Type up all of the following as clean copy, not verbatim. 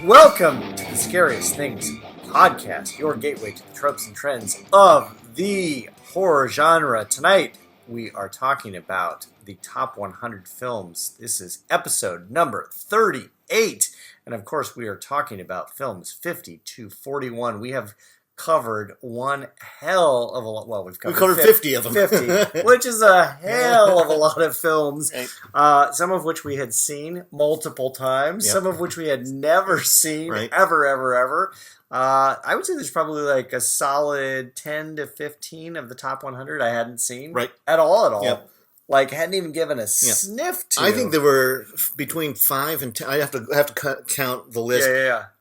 Welcome to the Scariest Things podcast, your gateway to the tropes and trends of the horror genre. Tonight, we are talking about the top 100 films. This is episode number 38. And of course, we are talking about films 50 to 41. We have covered one hell of a lot. Well, we've covered 50 of them. 50, which is a hell of a lot of films. Right. Some of which we had seen multiple times. Yep. Some of which we had never seen Right. ever. I would say there's probably like a solid 10 to 15 of the top 100 I hadn't seen. Right. At all. Yep. Like, hadn't even given a sniff to. I think there were between 5 and 10. I have to count the list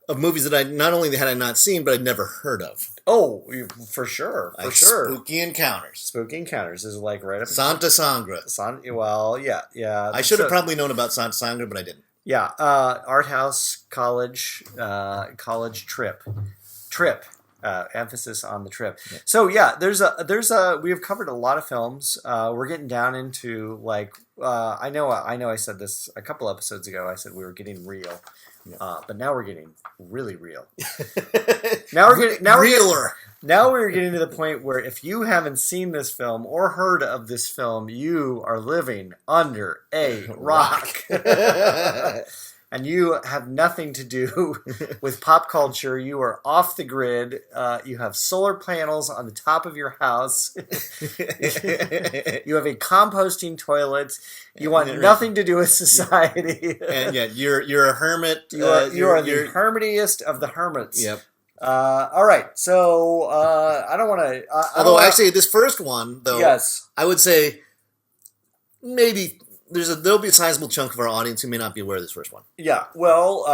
of movies that I not only had I not seen, but I'd never heard of. Oh, for sure. Like Spooky Encounters. Spooky Encounters is like right up. Santa Sangra. Well, yeah. I should have probably known about Santa Sangra, but I didn't. Yeah, art house, college trip. Emphasis on the trip. Yeah. So yeah, we have covered a lot of films. We're getting down into like I know I said this a couple episodes ago. I said we were getting real, but now we're getting really real. Now we're getting to the point where if you haven't seen this film or heard of this film, you are living under a rock. And you have nothing to do with pop culture. You are off the grid. You have solar panels on the top of your house. You have a composting toilet. You want nothing to do with society. And yeah, you're a hermit. You are the hermitiest of the hermits. Yep. All right. So I don't want to. Although actually, this first one though, yes, I would say maybe. There'll be a sizable chunk of our audience who may not be aware of this first one. Yeah, well,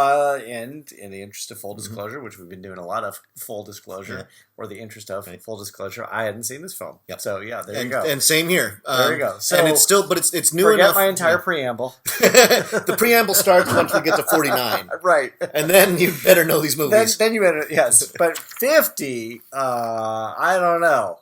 and in the interest of full disclosure, which we've been doing a lot of full disclosure, or the interest of full disclosure, I hadn't seen this film. Yep. So yeah, there you go. And same here. There you go. So and it's still, but it's new forget enough. my entire preamble. The preamble starts once we get to 49, right? And then you better know these movies. Then you better but 50. I don't know.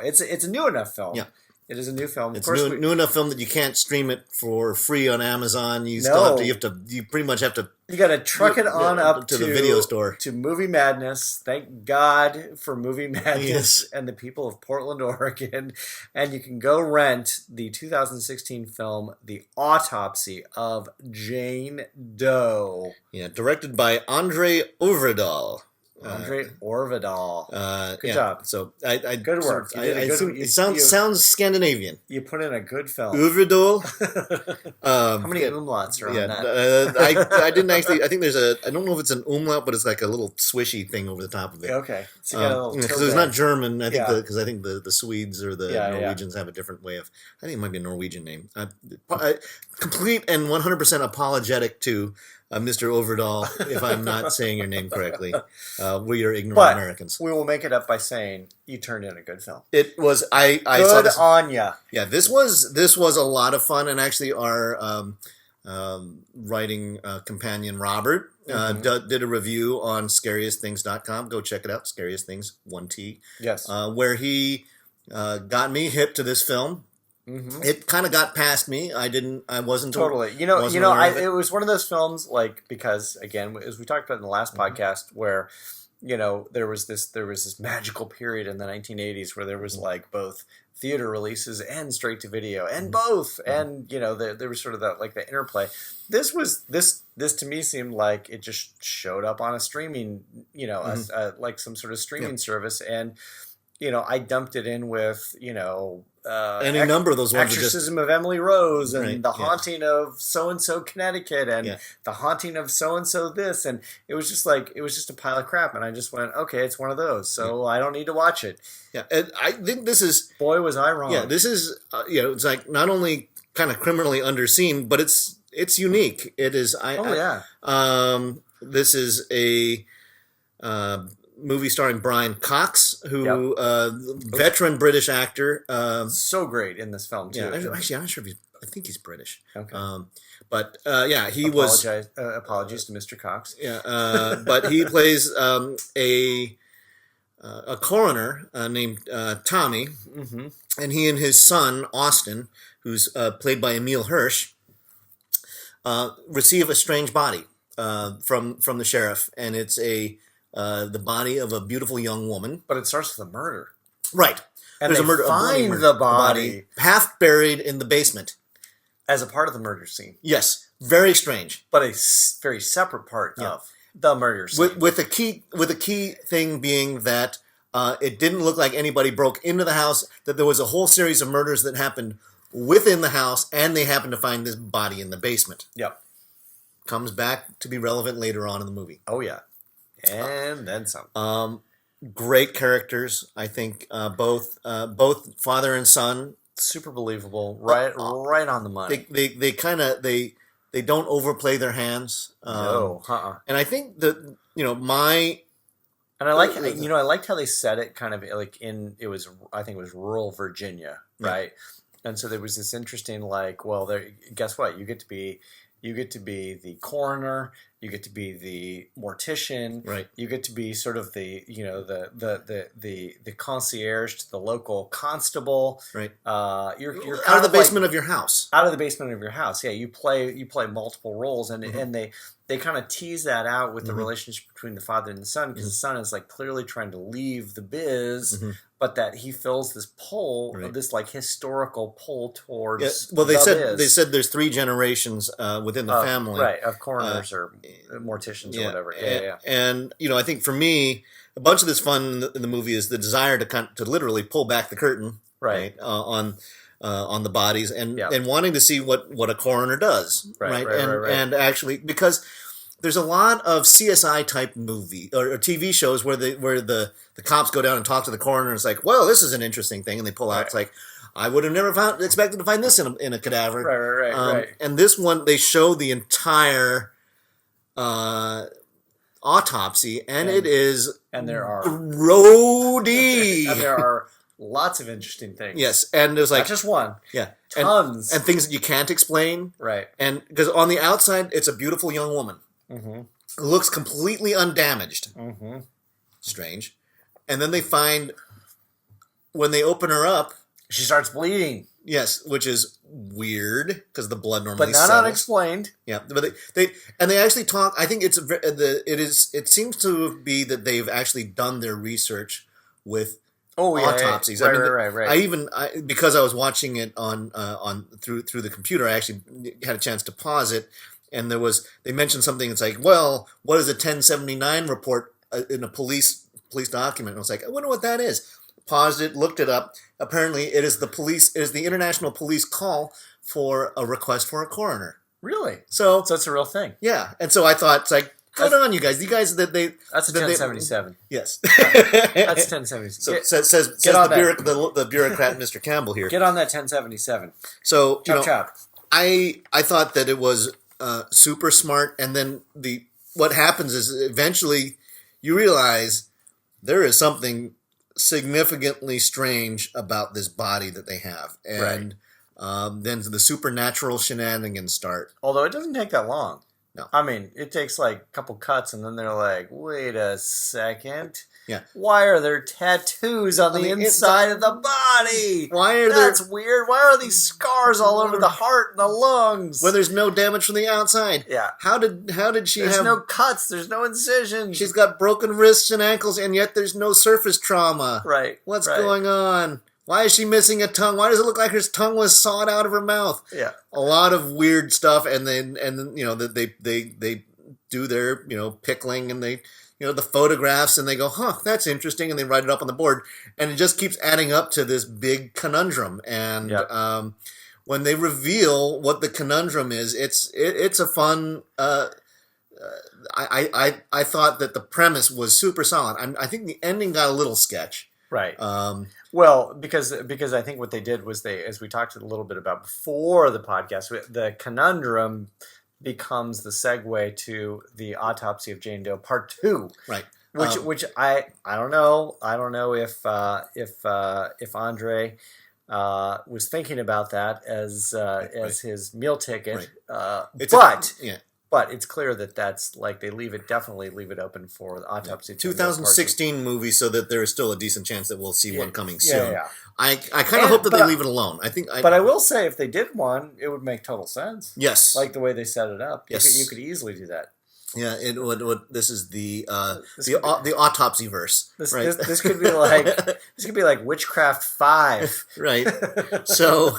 It's a new enough film. Yeah. It is a new film. It's of course, new enough film that you can't stream it for free on Amazon. You still have to. You pretty much have to. You got to truck it on up to the video store to Movie Madness. Thank God for Movie Madness yes. and the people of Portland, Oregon. And you can go rent the 2016 film The Autopsy of Jane Doe. Yeah, directed by Andre Øvredal. Andre Øvredal. Good job. So good work. It sounds Scandinavian. You put in a good film. Øvredal. How many umlauts are on that? I didn't actually. I think there's I don't know if it's an umlaut, but it's like a little swishy thing over the top of it. Okay. So because it's not German. I think because I think the Swedes or the Norwegians have a different way of. I think it might be a Norwegian name. Complete and 100% apologetic to Mr. Øvredal, if I'm not saying your name correctly. We are ignorant Americans. We will make it up by saying you turned in a good film. It was I good saw this, on ya. Yeah, this was a lot of fun, and actually our writing companion Robert did a review on scariestthings.com. Go check it out. Scariest Things 1T. Yes. Where he got me hip to this film. Mm-hmm. It kind of got past me. I wasn't totally. It was one of those films because again, as we talked about in the last podcast, where there was this magical period in the 1980s where there was both theater releases and straight to video and both, and there was sort of that the interplay. This to me seemed like it just showed up on a streaming, like some sort of streaming service, and I dumped it in with any number of those ones. Exorcism of Emily Rose and The Haunting of so-and-so Connecticut and The Haunting of so-and-so this, and it was just a pile of crap, and I just went, okay, it's one of those, so I don't need to watch it. Yeah, and I think this is... Boy, was I wrong. Yeah, this is, it's like not only kind of criminally underseen, but it's unique. It is... This is a... movie starring Brian Cox, who veteran British actor, so great in this film too. Yeah, actually, I'm not sure if I think he's British. Okay, he was. Apologies to Mr. Cox. Yeah, but he plays a coroner named Tommy, and he and his son Austin, who's played by Emil Hirsch, receive a strange body. from the sheriff, and it's the body of a beautiful young woman. But it starts with a murder. Right. And there's they a murder, find the body half buried in the basement. As a part of the murder scene. Yes. Very strange. But a very separate part of the murder scene. With the key thing being that it didn't look like anybody broke into the house, that there was a whole series of murders that happened within the house, and they happened to find this body in the basement. Yep. Comes back to be relevant later on in the movie. Oh, yeah. And then some. Great characters, I think. Both father and son. Super believable. Right on the money. They don't overplay their hands. No. And I think that, And I liked how they said it kind of like I think it was rural Virginia, right? Yeah. And so there was this interesting guess what? You get to be the coroner, you get to be the mortician, right? You get to be sort of the the concierge to the local constable, right? You're out of the basement of your house. Out of the basement of your house, yeah. You play multiple roles, and they kind of tease that out with the relationship between the father and the son, because the son is like clearly trying to leave the biz, but that he feels this pull, this like historical pull towards. Yeah. Well, they said there's 3 generations within the family, right, of coroners or morticians or whatever. Yeah. And I think for me, a bunch of this fun in the movie is the desire to literally pull back the curtain, right, on the bodies, and wanting to see what a coroner does, right? And actually, because there's a lot of CSI type movie or TV shows where the cops go down and talk to the coroner, and it's like, well, this is an interesting thing, and they pull out. It's like, I would have never expected to find this in a cadaver. Right. And this one, they show the entire autopsy, and it is there are grody. And there are lots of interesting things. Yes, and there's like not just one. Yeah, tons and things that you can't explain. Right. And because on the outside, it's a beautiful young woman. It looks completely undamaged. Strange. And then they find, when they open her up, she starts bleeding. Yes, which is weird because the blood normally but not settles. Unexplained. Yeah, but they actually talk. I think it seems to be that they've actually done their research with autopsies. Right. Because I was watching it on through the computer, I actually had a chance to pause it, and they mentioned something. It's like, well, what is a 1079 report in a police document? And I was like, I wonder what that is. Paused it, looked it up. Apparently, it is the international police call for a request for a coroner. Really? So it's a real thing. Yeah, and so I thought, it's like, good on you guys. You guys that's a 1077. Yes, that's 1077. So says the bureaucrat, Mr. Campbell here. Get on that 1077. So chop. I thought that it was super smart, and then what happens is eventually you realize there is something significantly strange about this body that they have, and then the supernatural shenanigans start. Although it doesn't take that long. No, I mean it takes like a couple cuts, and then they're like, "Wait a second, yeah, why are there tattoos on the inside of the body? That's weird. Why are these scars all over the heart and the lungs? When there's no damage from the outside. Yeah, how did she There's no cuts. There's no incisions. She's got broken wrists and ankles, and yet there's no surface trauma. Right. What's going on? Why is she missing a tongue? Why does it look like her tongue was sawed out of her mouth? Yeah, a lot of weird stuff, and then they do their pickling, and they the photographs, and they go, huh, that's interesting, and they write it up on the board, and it just keeps adding up to this big conundrum. And when they reveal what the conundrum is, it's a fun. I thought that the premise was super solid. I think the ending got a little sketch. Right. Well, because I think what they did was as we talked a little bit about before the podcast, the conundrum becomes the segue to the autopsy of Jane Doe Part 2. Right. Which I don't know. I don't know if Andre was thinking about that as his meal ticket. Right. But it's clear that that's like they definitely leave it open for the autopsy. 2016 movie, so that there is still a decent chance that we'll see one coming soon. Yeah. I kind of hope that they leave it alone. But I will say, if they did one, it would make total sense. Yes, like the way they set it up. Yes, you could easily do that. Yeah, this is the autopsy verse. Right? This could be like Witchcraft 5. Right. So,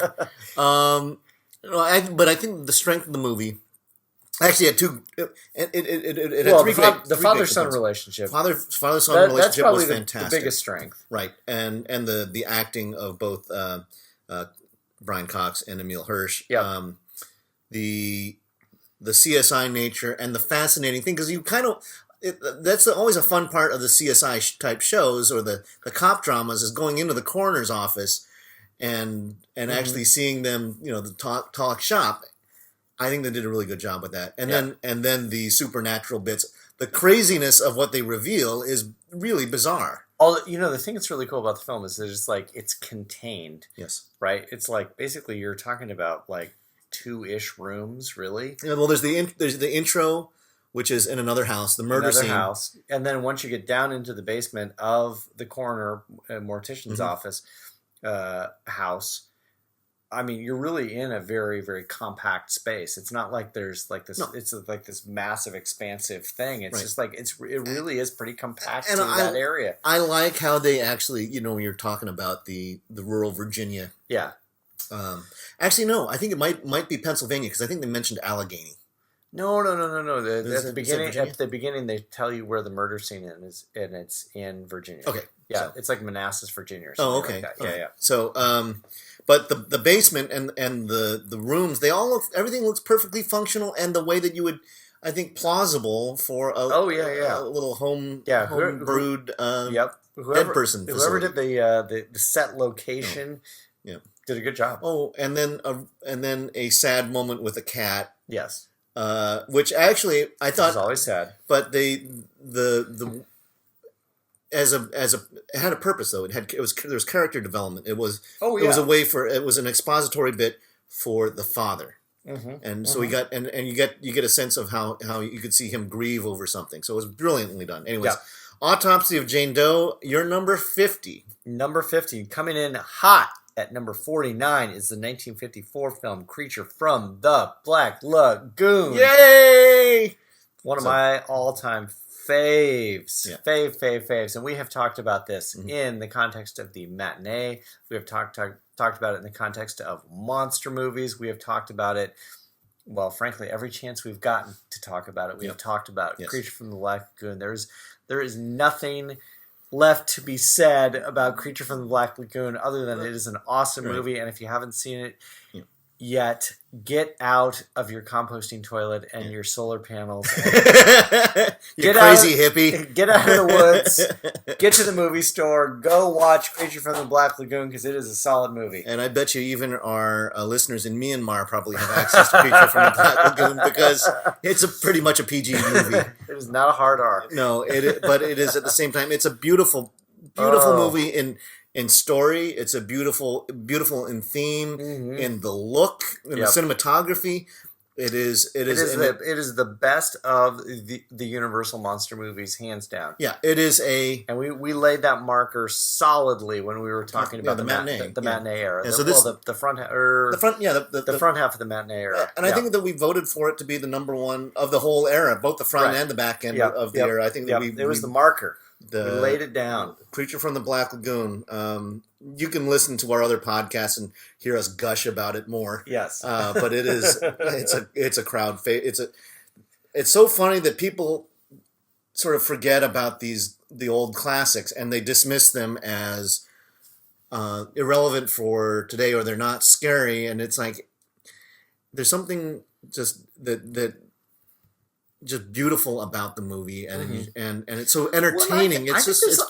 but I think the strength of the movie actually had two. It had three great. The father-son relationship. Father-son relationship that's probably was fantastic. The biggest strength. Right, and the acting of both Brian Cox and Emile Hirsch. Yeah. The CSI nature and the fascinating thing, because you kind of that's always a fun part of the CSI type shows or the cop dramas, is going into the coroner's office and actually seeing them, the talk shop. I think they did a really good job with that. And then the supernatural bits, the craziness of what they reveal is really bizarre. The thing that's really cool about the film is that it's contained. Yes. Right? It's like basically you're talking about like 2-ish rooms, really. Yeah, well, there's the intro, which is in another house, the murder scene. House. And then once you get down into the basement of the coroner mortician's office house, I mean, you're really in a very, very compact space. It's not like there's like this. No. It's like this massive, expansive thing. It's just like it really is pretty compact in that area. I like how they actually, when you're talking about the rural Virginia. Yeah. Actually, no. I think it might be Pennsylvania, because I think they mentioned Allegheny. No. At the beginning, they tell you where the murder scene is, and it's in Virginia. Okay. Yeah, so it's like Manassas, Virginia. Or something okay. Like that. Yeah. So, but the basement and the rooms, everything looks perfectly functional, and the way that you would, I think, plausible for a little home brewed dead person. Whoever did the set location, did a good job. Oh, and then a sad moment with a cat. Yes. Which actually I thought was always sad, but it had a purpose though. There was character development. It was it was an expository bit for the father, and so he got and you get a sense of how you could see him grieve over something. So it was brilliantly done. Anyways, Autopsy of Jane Doe. You're number 50. Number 50 coming in hot. At number 49 is the 1954 film Creature from the Black Lagoon. Yay! One of my all-time faves. Yeah. Faves. And we have talked about this in the context of the matinee. We have talked about it in the context of monster movies. We have talked about it, well, frankly, every chance we've gotten to talk about it, we have talked about Creature from the Black Lagoon. There is nothing left to be said about Creature from the Black Lagoon other than it is an awesome movie, and if you haven't seen it yet, get out of your composting toilet and your solar panels. You crazy hippie. Get out of the woods. Get to the movie store. Go watch Creature from the Black Lagoon, because it is a solid movie. And I bet you even our listeners in Myanmar probably have access to Creature from the Black Lagoon, because it's pretty much a PG movie. It is not a hard R. No, but it is at the same time. It's a beautiful movie in story. It's a beautiful in theme, in the look, in the cinematography. It is the best of the Universal monster movies, hands down. Yeah, it is and we laid that marker solidly when we were talking about the matinee, matinee era. Yeah, the front half of the matinee era. And I think that we voted for it to be the number one of the whole era, both the front and the back end of the era. I think that it was the marker. We laid it down. Creature from the Black Lagoon. You can listen to our other podcasts and hear us gush about it more. Yes, but it's a crowd favorite. It's so funny that people sort of forget about the old classics, and they dismiss them as irrelevant for today, or they're not scary. And it's like there's something just that just beautiful about the movie, and it's so entertaining. I think this is to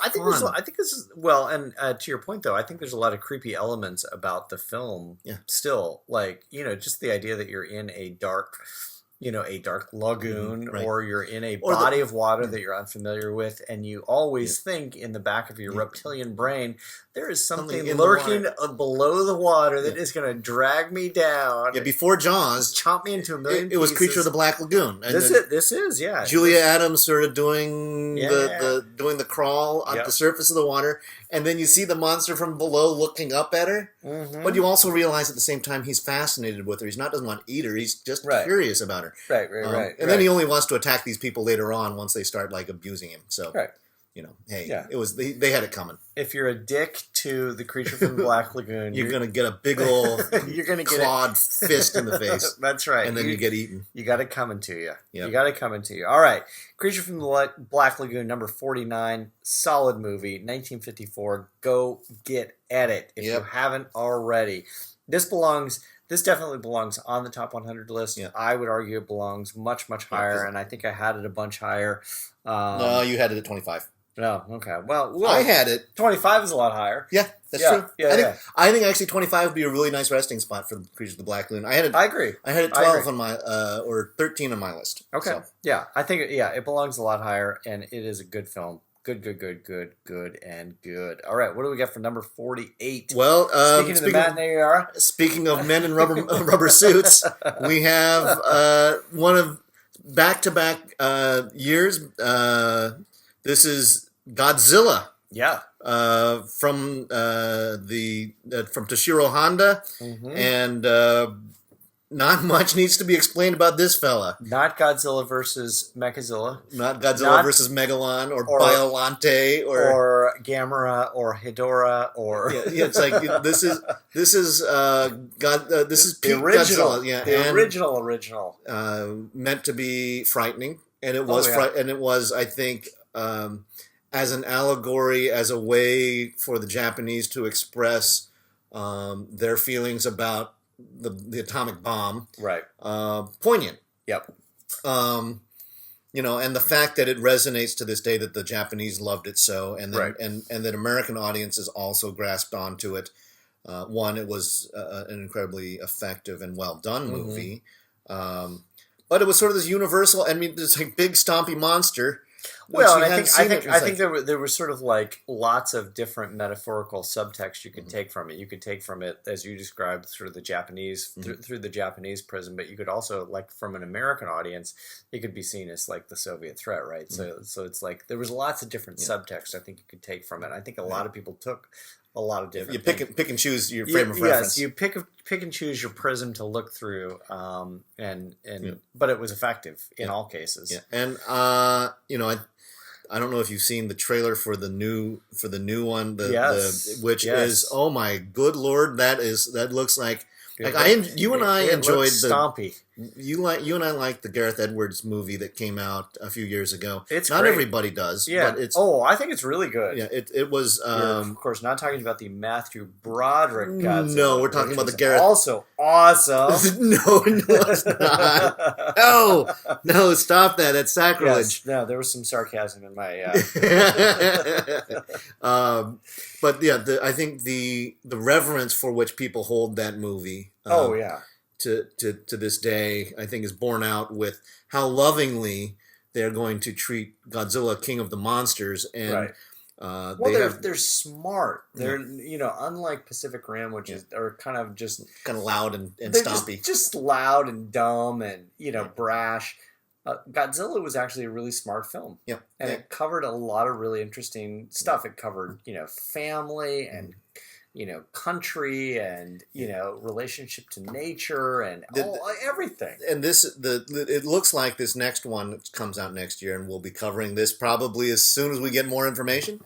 your point though, I think there's a lot of creepy elements about the film. Yeah. Still, just the idea that you're in a dark lagoon, or you're in a body of water that you're unfamiliar with, and you always think in the back of your reptilian brain, there is something lurking below the water that is going to drag me down. Yeah, before Jaws, chomp me into a million pieces. It was Creature of the Black Lagoon. And this is Julia Adams sort of doing the crawl on the surface of the water, and then you see the monster from below looking up at her. But you also realize at the same time he's fascinated with her. He doesn't want to eat her. He's just curious about her. matter. Right. And then he only wants to attack these people later on once they start like abusing him. So, hey, it was they had it coming. If you're a dick to the creature from the Black Lagoon, you're gonna get a big old clawed fist in the face. That's right. And then you get eaten. You got it coming to you. Yep. You got it coming to you. All right, Creature from the Black Lagoon, number 49, solid movie, 1954. Go get at it if you haven't already. This definitely belongs on the top 100 list. Yeah. I would argue it belongs much higher, and I think I had it a bunch higher. No, you had it at 25. No, okay. Well, I had it. 25 is a lot higher. Yeah, that's true. Yeah, I think actually 25 would be a really nice resting spot for the Creature of the Black Lagoon. I agree. I had it 12 on my or 13 on my list. Okay. So. Yeah, I think it belongs a lot higher, and it is a good film. Good, and good. All right, what do we got for number 48? Well, speaking of the matinee era. Speaking of men in rubber suits, we have one of back-to-back years. This is Godzilla. Yeah. From Toshiro Honda, and not much needs to be explained about this fella. Not Godzilla versus Mechazilla. Not Godzilla versus Megalon or Biolante or Gamera or Hedorah or it's like this is this is the original. Godzilla, the original. Meant to be frightening, and it was and it was, I think, as an allegory, as a way for the Japanese to express their feelings about the atomic bomb. Right. Poignant. Yep. And the fact that it resonates to this day, that the Japanese loved it so, and then, and that American audiences also grasped onto it. One, it was an incredibly effective and well done movie, but it was sort of this universal. I mean, this like big stompy monster. Well, and I think there was sort of like lots of different metaphorical subtext you could take from it. You could take from it, as you described, sort of the Japanese through the Japanese prism, but you could also, like, from an American audience, it could be seen as like the Soviet threat, right? So it's like there was lots of different subtext I think you could take from it. I think a lot of people took a lot of different. You pick and choose your frame of reference. Yes, you pick and choose your prism to look through, but it was effective in all cases. Yeah, and I don't know if you've seen the trailer for the new one, which is, oh my good lord, that looks like you and I enjoyed the stompy. You and I like the Gareth Edwards movie that came out a few years ago. It's not great. Everybody does. Yeah. But it's, I think it's really good. Yeah. It was. Of course, not talking about the Matthew Broderick Godzilla. No, we're talking about the Gareth. Also awesome. No, it's not. No, stop that. That's sacrilege. Yes, no, there was some sarcasm in my. But yeah, I think the reverence for which people hold that movie. To this day, I think is borne out with how lovingly they're going to treat Godzilla, King of the Monsters, and they're smart. They're unlike Pacific Rim, which are kind of loud and stompy, just loud and dumb and brash. Godzilla was actually a really smart film. Yeah, and it covered a lot of really interesting stuff. It covered family and country and relationship to nature and everything. And it looks like this next one comes out next year, and we'll be covering this probably as soon as we get more information.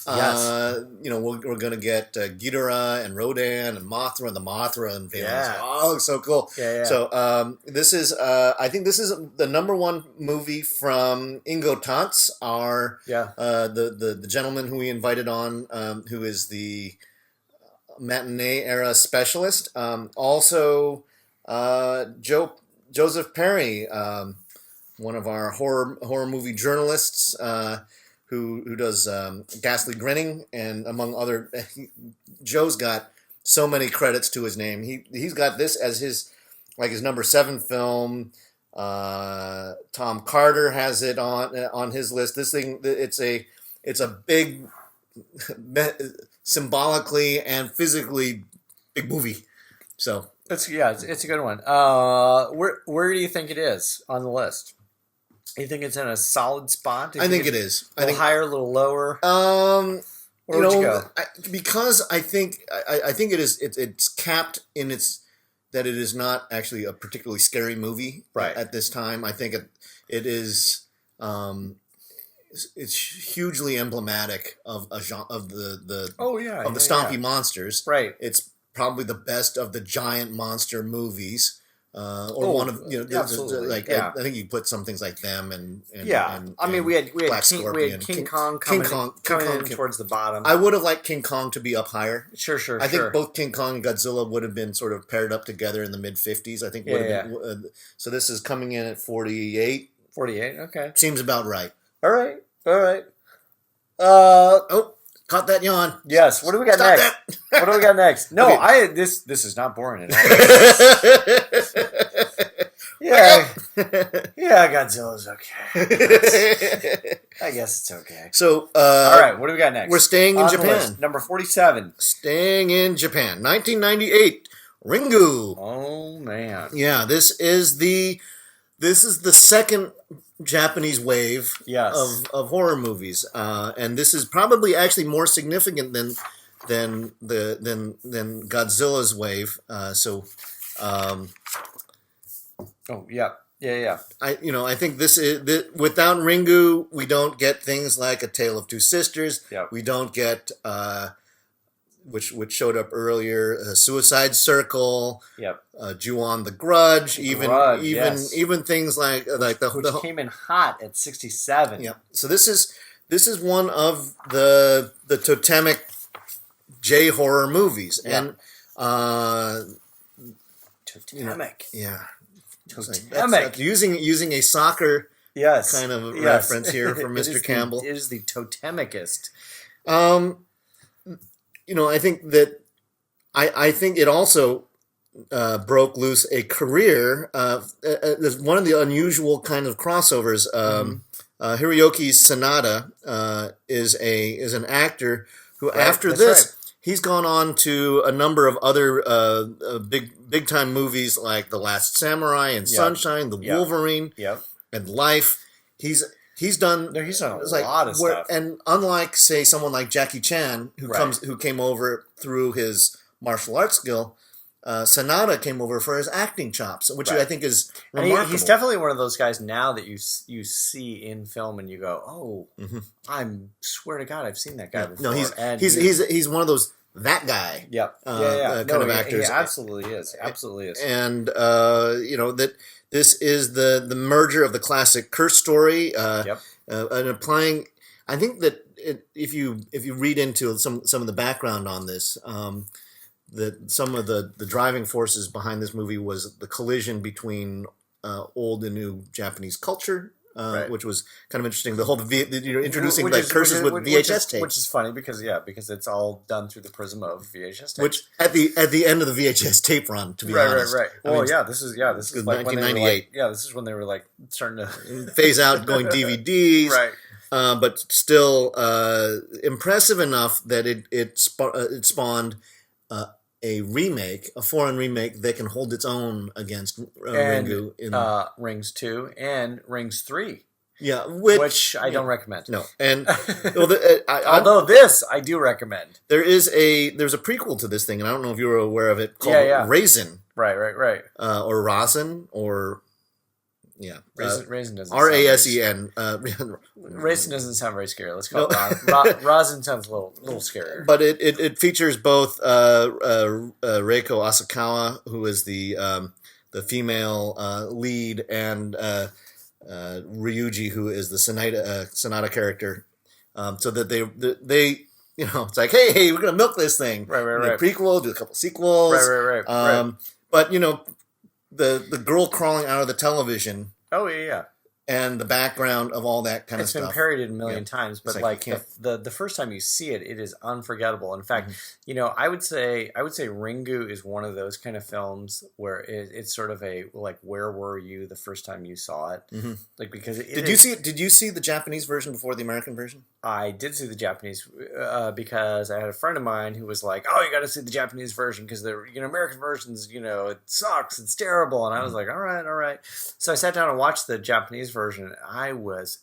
Yes. We're going to get Ghidorah and Rodan and Mothra and the Mothra and it looks so cool. Yeah. So this is I think this is the number one movie from Ingo Tantz, our the gentleman who we invited on, who is the matinee era specialist. Also, Joseph Perry, one of our horror movie journalists, who does Ghastly Grinning, and among other. Joe's got so many credits to his name. He's got this as his number 7 film. Tom Carter has it on his list. This thing, it's a big, symbolically and physically big movie. So it's a good one. Where do you think it is on the list? You think it's in a solid spot? I think it is. A little higher, a little lower. Where would you go? Because I think it is. It's capped in its that it is not actually a particularly scary movie at this time. I think it is. It's hugely emblematic of the stompy monsters. Right. It's probably the best of the giant monster movies. One of absolutely. I think you put some things like them and I mean we had King Kong coming in towards the bottom. I would have liked King Kong to be up higher. Sure. I think both King Kong and Godzilla would have been sort of paired up together in the mid 50s. I think. So this is coming in at 48. 48. Okay. Seems about right. All right. Caught that yawn. Yes. What do we got next? What do we got next? No, okay. This is not boring at all. Yeah, Godzilla's okay. I guess it's okay. So, all right, what do we got next? We're staying in Japan. Number 47. Staying in Japan, 1998. Ringu. Oh man. Yeah, this is the second Japanese wave of horror movies, and this is probably actually more significant than Godzilla's wave. I think this is without Ringu, we don't get things like A Tale of Two Sisters. Yep. We don't get which showed up earlier, Suicide Circle. Yep. Ju-on the Grudge. Even things like which came in hot at 67. Yeah. So this is one of the totemic J horror movies, and totemic. Totemic. Using a soccer kind of reference here from Mr. Campbell. It is the totemicest. I think that I think it also broke loose a career. There's one of the unusual kind of crossovers. Hiroyuki Sanada is an actor who, after this, he's gone on to a number of other big time movies like The Last Samurai and Sunshine, The Wolverine, and Life. He's done a lot of stuff. And unlike, say, someone like Jackie Chan, who came over through his martial arts skill, Sanada came over for his acting chops, which I think is remarkable. He's definitely one of those guys now that you see in film and you go, oh, I swear to God, I've seen that guy before. No, he's one of those that guy. Kind of actors. He absolutely is. And that. This is the merger of the classic curse story, and applying. I think that if you read into some of the background on this, that some of the driving forces behind this movie was the collision between old and new Japanese culture. Which was kind of interesting. The whole introducing curses with VHS tapes, which is funny because it's all done through the prism of VHS tapes. Which at the end of the VHS tape run, to be honest, right. Well, this is like 1998. This is when they were like starting to phase out, going DVDs, right? But still impressive enough that it spawned a foreign remake that can hold its own against Ringu in Rings 2 and Rings 3. Yeah, which I don't recommend. No, and although this I do recommend. There's a prequel to this thing, and I don't know if you were aware of it, called Raisin. Right. Or Rosin, or Raisin doesn't. RASEN. Raisin doesn't sound very scary. Let's call it Rosin. Sounds a little scarier. But it features both Reiko Asakawa, who is the female lead, and Ryuji, who is the Sonata character. So that they it's like, hey, we're gonna milk this thing. Right. Prequel, do a couple sequels. Right. But the girl crawling out of the television. Oh yeah. And the background of all that kind of stuff. It's been parodied a million times, but the first time you see it, it is unforgettable. In fact, I would say Ringu is one of those kind of films where it's sort of a like, where were you the first time you saw it? Mm-hmm. Like, because did you see the Japanese version before the American version? I did see the Japanese because I had a friend of mine who was like, "Oh, you got to see the Japanese version because the American versions, it sucks, it's terrible." And I was like, "All right." So I sat down and watched the Japanese version. I was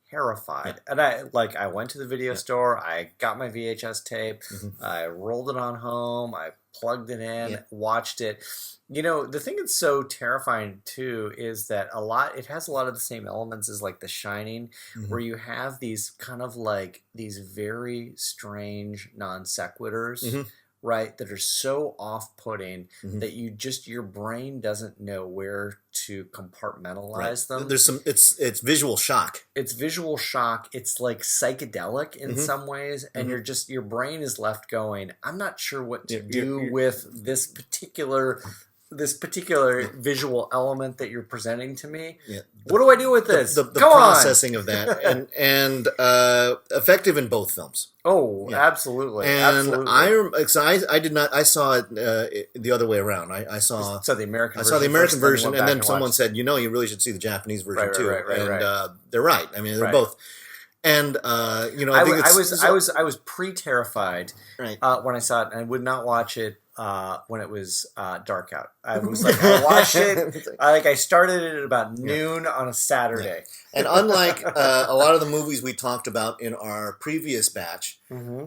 terrified, and I went to the video store. I got my VHS tape. I rolled it on home. I plugged it in, watched it. You know, the thing that's so terrifying too is that it has a lot of the same elements as like The Shining, where you have these kind of like these very strange non sequiturs, right? That are so off-putting that your brain doesn't know where to compartmentalize them. There's it's visual shock. It's visual shock. It's like psychedelic in some ways, and your brain is left going, I'm not sure what to do with this particular visual element that you're presenting to me. Yeah. What do I do with this? The processing of that and effective in both films. Oh, absolutely. And I did not. I saw it the other way around. I saw the American. I saw the American version, and then someone said, you really should see the Japanese version too. Right. They're right. I mean, they're both. And I think I was pre-terrified when I saw it, and I would not watch it when it was dark out. I was like, I watched it. I started it at about noon on a Saturday. And unlike a lot of the movies we talked about in our previous batch,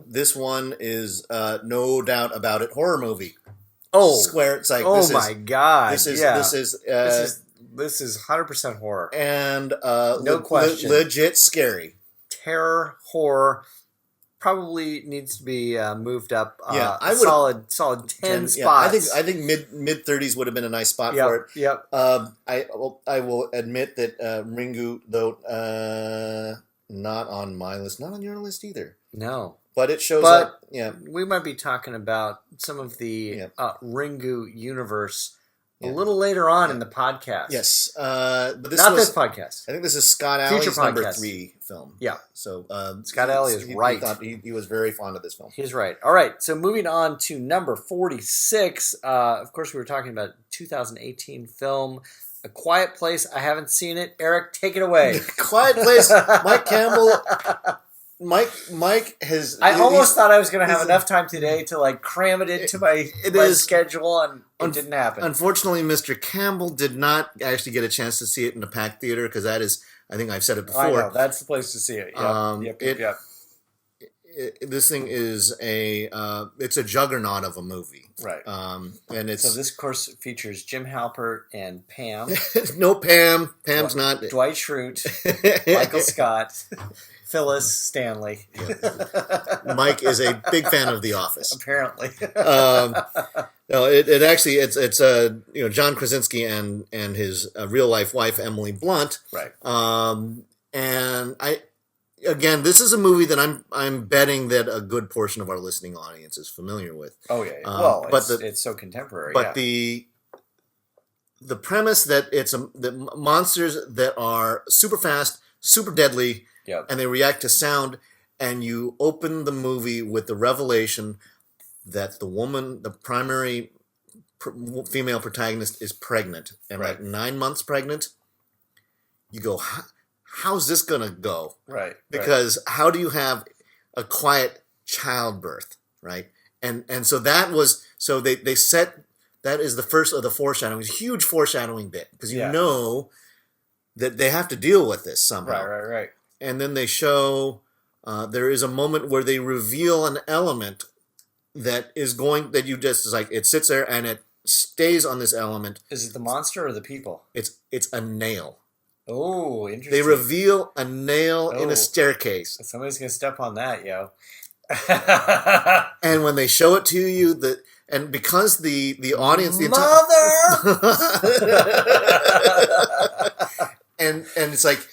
this one is no doubt about it horror movie. Oh, where it's like, my god, this is 100% horror, and no question, legit scary. Terror, horror, probably needs to be moved up. Solid 10 spots. I think mid 30s would have been a nice spot for it. Yep. I will admit that Ringu, though not on my list, not on your list either. No, but it shows up. Yeah, we might be talking about some of the Ringu universe. A little later on in the podcast. Yes. But this this podcast. I think this is Scott Alley's number 3 film. Yeah. So Scott Alley is right. He was very fond of this film. He's right. All right. So moving on to number 46. Of course, we were talking about 2018 film, A Quiet Place. I haven't seen it. Eric, take it away. Quiet Place. Mike Campbell... Mike has... I almost thought I was going to have enough time today to cram it into my schedule, and it didn't happen. Unfortunately, Mr. Campbell did not actually get a chance to see it in a packed theater, because that is, I think I've said it before. I know, that's the place to see it. Yep. This thing is it's a juggernaut of a movie. Right. And it's... So this, of course, features Jim Halpert and Pam. No Pam. Pam's not... Dwight Schrute, Michael Scott... Phyllis Stanley. Mike is a big fan of The Office. Apparently. No, it actually it's John Krasinski and his real life wife Emily Blunt. Right. And this is a movie that I'm betting that a good portion of our listening audience is familiar with. Oh yeah. Well, it's so contemporary. But the premise that it's the monsters that are super fast, super deadly. Yep. And they react to sound, and you open the movie with the revelation that the woman, the primary female protagonist, is pregnant, and like 9 months pregnant. You go, how's this gonna go? Right. Because how do you have a quiet childbirth, right? And so that was they set that is the first of the foreshadowing. It's a huge foreshadowing bit because you know that they have to deal with this somehow. Right. And then they show there is a moment where they reveal an element that is going that you just is like it sits there and it stays on this element. Is it the monster or the people? It's a nail. Oh, interesting. They reveal a nail in a staircase. Somebody's gonna step on that, yo. And when they show it to you, and because the audience, the and it's like.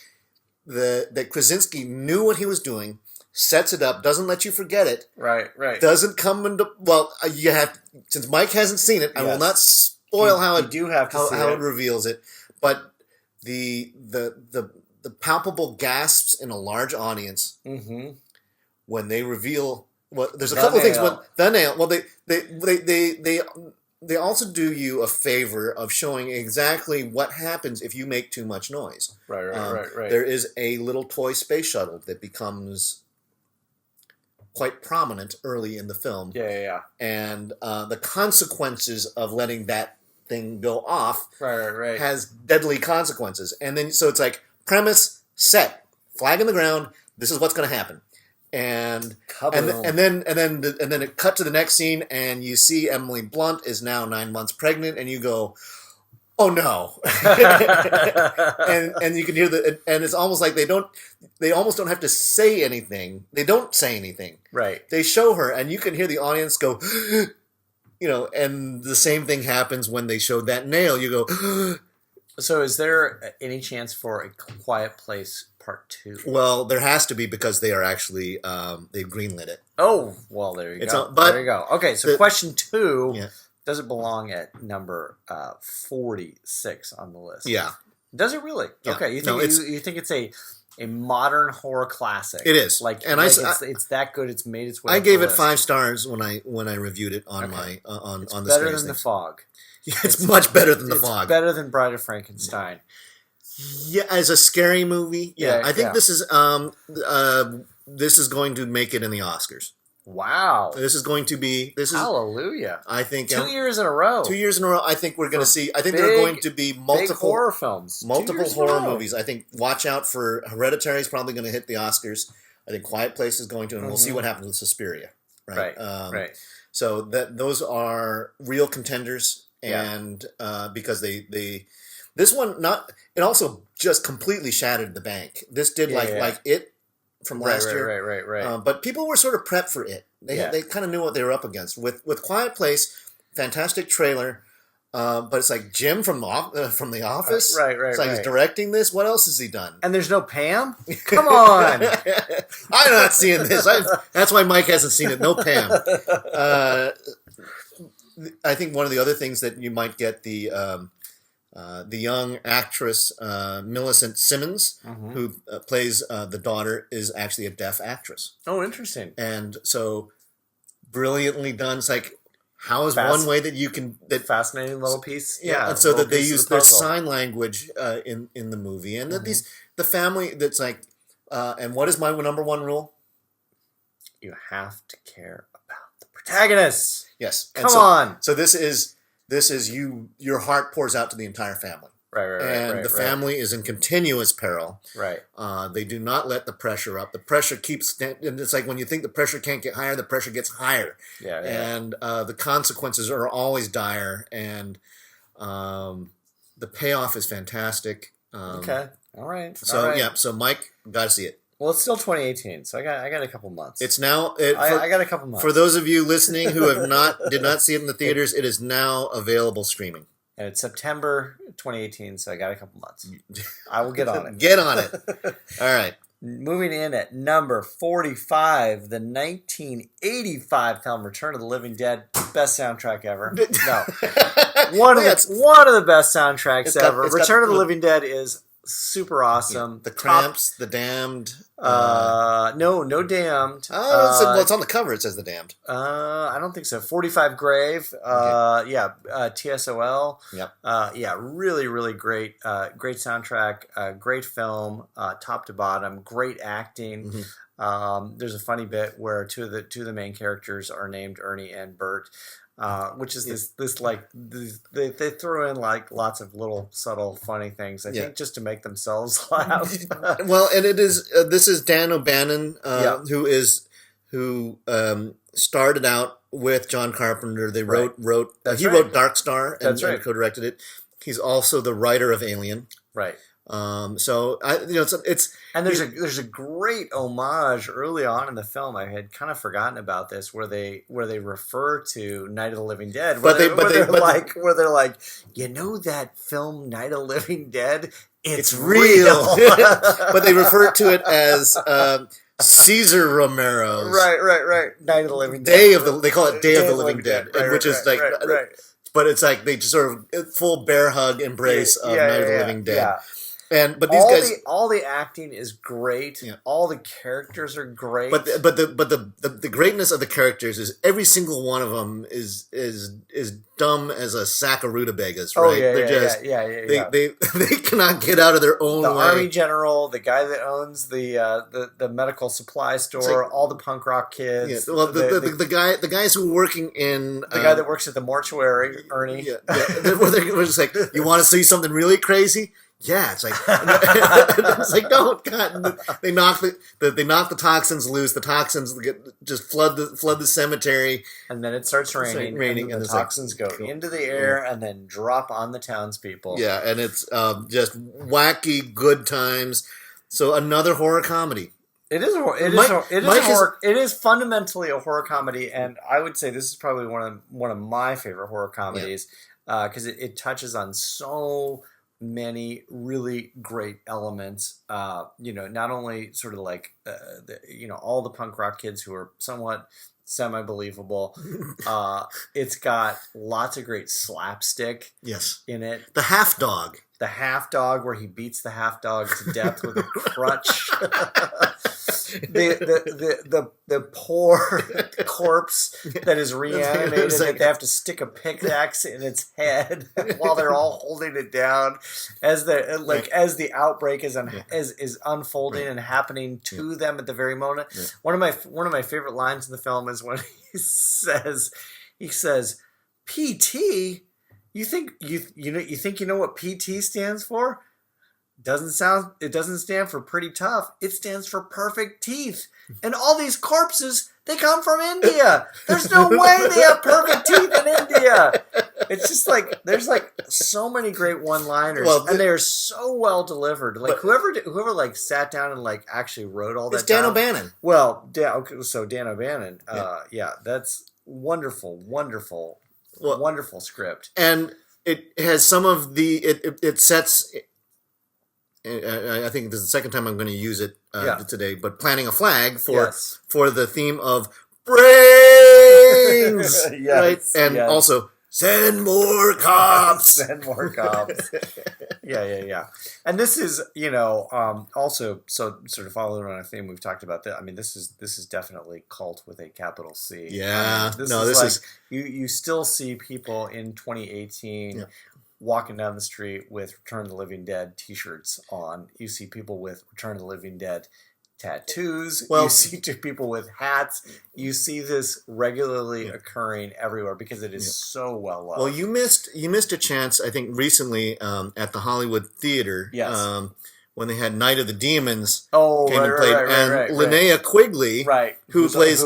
That Krasinski knew what he was doing, sets it up, doesn't let you forget it. Right. Doesn't come into you have since Mike hasn't seen it. I will not spoil how it reveals it. But the palpable gasps in a large audience when they reveal. Well, there's a couple of things. The nail. Well, they also do you a favor of showing exactly what happens if you make too much noise. Right. There is a little toy space shuttle that becomes quite prominent early in the film. Yeah. And the consequences of letting that thing go off has deadly consequences. And then so it's like premise set, flag in the ground. This is what's going to happen. and then it cut to the next scene, and you see Emily Blunt is now 9 months pregnant, and you go, oh no. and you can hear and it's almost like they almost don't have to say anything. They don't say anything. Right. They show her, and you can hear the audience go, and the same thing happens when they showed that nail. You go, So is there any chance for A Quiet Place Part 2? Well, there has to be, because they are actually, they've greenlit it. Oh, well, there you go. There you go. Okay, so question 2. Yeah. Does it belong at number 46 on the list? Yeah. Does it really? Yeah. Okay. You think it's a modern horror classic? It is. It's that good. It's made its way. I gave it 5 stars when I reviewed it on my on the better than The Fog. Yeah, it's much better than The Fog. It's better than Bride of Frankenstein. Yeah, as a scary movie. Yeah, I think this is going to make it in the Oscars. Wow. This is going to be... Hallelujah. I think... 2 years in a row. 2 years in a row. I think we're going to see... I think there are going to be multiple... Big horror films. Multiple horror movies. I think watch out for... Hereditary is probably going to hit the Oscars. I think Quiet Place is going to, and we'll see what happens with Suspiria. Right. Right. So those are real contenders, and because they... This one, it also just completely shattered the bank. This did like it from last year. Right. But people were sort of prepped for it. They kind of knew what they were up against. With Quiet Place, fantastic trailer, but it's like Jim from The Office. Right. It's like he's directing this. What else has he done? And there's no Pam? Come on! I'm not seeing this. That's why Mike hasn't seen it. No Pam. I think one of the other things that you might get the young actress Millicent Simmons, who plays the daughter, is actually a deaf actress. Oh, interesting. And so brilliantly done. It's like, how is one way that you can... Fascinating little piece. Yeah, and so that they use their sign language in the movie. And that the family that's like... and what is my number one rule? You have to care about the protagonists. Yes. Come on. So this is your heart pours out to the entire family. Right. And the family is in continuous peril. Right. They do not let the pressure up. The pressure keeps, and it's like when you think the pressure can't get higher, the pressure gets higher. Yeah. And the consequences are always dire, and the payoff is fantastic. Okay. All right. So Mike, got to see it. Well, it's still 2018, so I got a couple months. It's now. I got a couple months. For those of you listening who did not see it in the theaters, it is now available streaming. And it's September 2018, so I got a couple months. I will get on it. Get on it. All right. Moving in at number 45, the 1985 film Return of the Living Dead, best soundtrack ever. No, one of the best soundtracks ever. Return of the Living Dead is super awesome. Yeah, the Cramps, The Damned. No Damned. Well, it's on the cover. It says The Damned. I don't think so. 45 Grave. TSOL. Yep. Really, really great. Great soundtrack. Great film. Top to bottom. Great acting. Mm-hmm. There's a funny bit where two of the main characters are named Ernie and Bert. Which is they throw in like lots of little subtle funny things, I think, just to make themselves laugh. Well, and it is this is Dan O'Bannon, who started out with John Carpenter. They wrote Dark Star and co-directed it. He's also the writer of Alien. Right. So it's and there's a great homage early on in the film. I had kind of forgotten about this, where they refer to Night of the Living Dead, where they're like, you know that film Night of the Living Dead? It's real. But they refer to it as Cesar Romero's right Night of the Living Dead. They call it Day of the Living Dead, which is like. But it's like they just sort of full bear hug embrace of Night of the Living Dead. Yeah. But these guys, all the acting is great. Yeah. All the characters are great. But the greatness of the characters is every single one of them is dumb as a sack of rutabagas, right? Oh yeah. They cannot get out of their own way. The army general, the guy that owns the medical supply store, like, all the punk rock kids. Yeah. Well, the guys who are working in the guy that works at the mortuary, Ernie. We're just like, you want to see something really crazy? Yeah, it's like it's like no, God, they knock the toxins loose. The toxins just flood the cemetery, and then it starts raining, and the toxins go into the air and then drop on the townspeople. Yeah, and it's just wacky good times. So another horror comedy. It is fundamentally a horror comedy, and I would say this is probably one of my favorite horror comedies because it touches on so many really great elements. Not only sort of like all the punk rock kids who are somewhat semi-believable. It's got lots of great slapstick in it. The half dog where he beats the half dog to death with a crutch. the poor corpse that is reanimated that they have to stick a pickaxe in its head while they're all holding it down as the outbreak is unfolding and happening to them at the very moment. One of my favorite lines in the film is when he says PT. You think you know what PT stands for? It doesn't stand for pretty tough. It stands for perfect teeth. And all these corpses, they come from India. There's no way they have perfect teeth in India. It's just like there's like so many great one-liners, and they're so well delivered. Like whoever like sat down and like actually wrote all that. It's Dan O'Bannon. Well, so Dan O'Bannon. That's wonderful, wonderful script. And it has some of the it sets. I think this is the second time I'm going to use it today, but planting a flag for the theme of brains, right? And also send more cops. Send more cops. Yeah. And this is, also so sort of following on a theme we've talked about. That I mean, this is definitely cult with a capital C. Yeah. This is you still see people in 2018. Walking down the street with Return of the Living Dead t-shirts on. You see people with Return of the Living Dead tattoos. You see people with hats. You see this regularly occurring everywhere because it is so well loved. Well, you missed a chance, I think, recently at the Hollywood Theater. Yes. When they had Night of the Demons came and played, and Linnea Quigley, who plays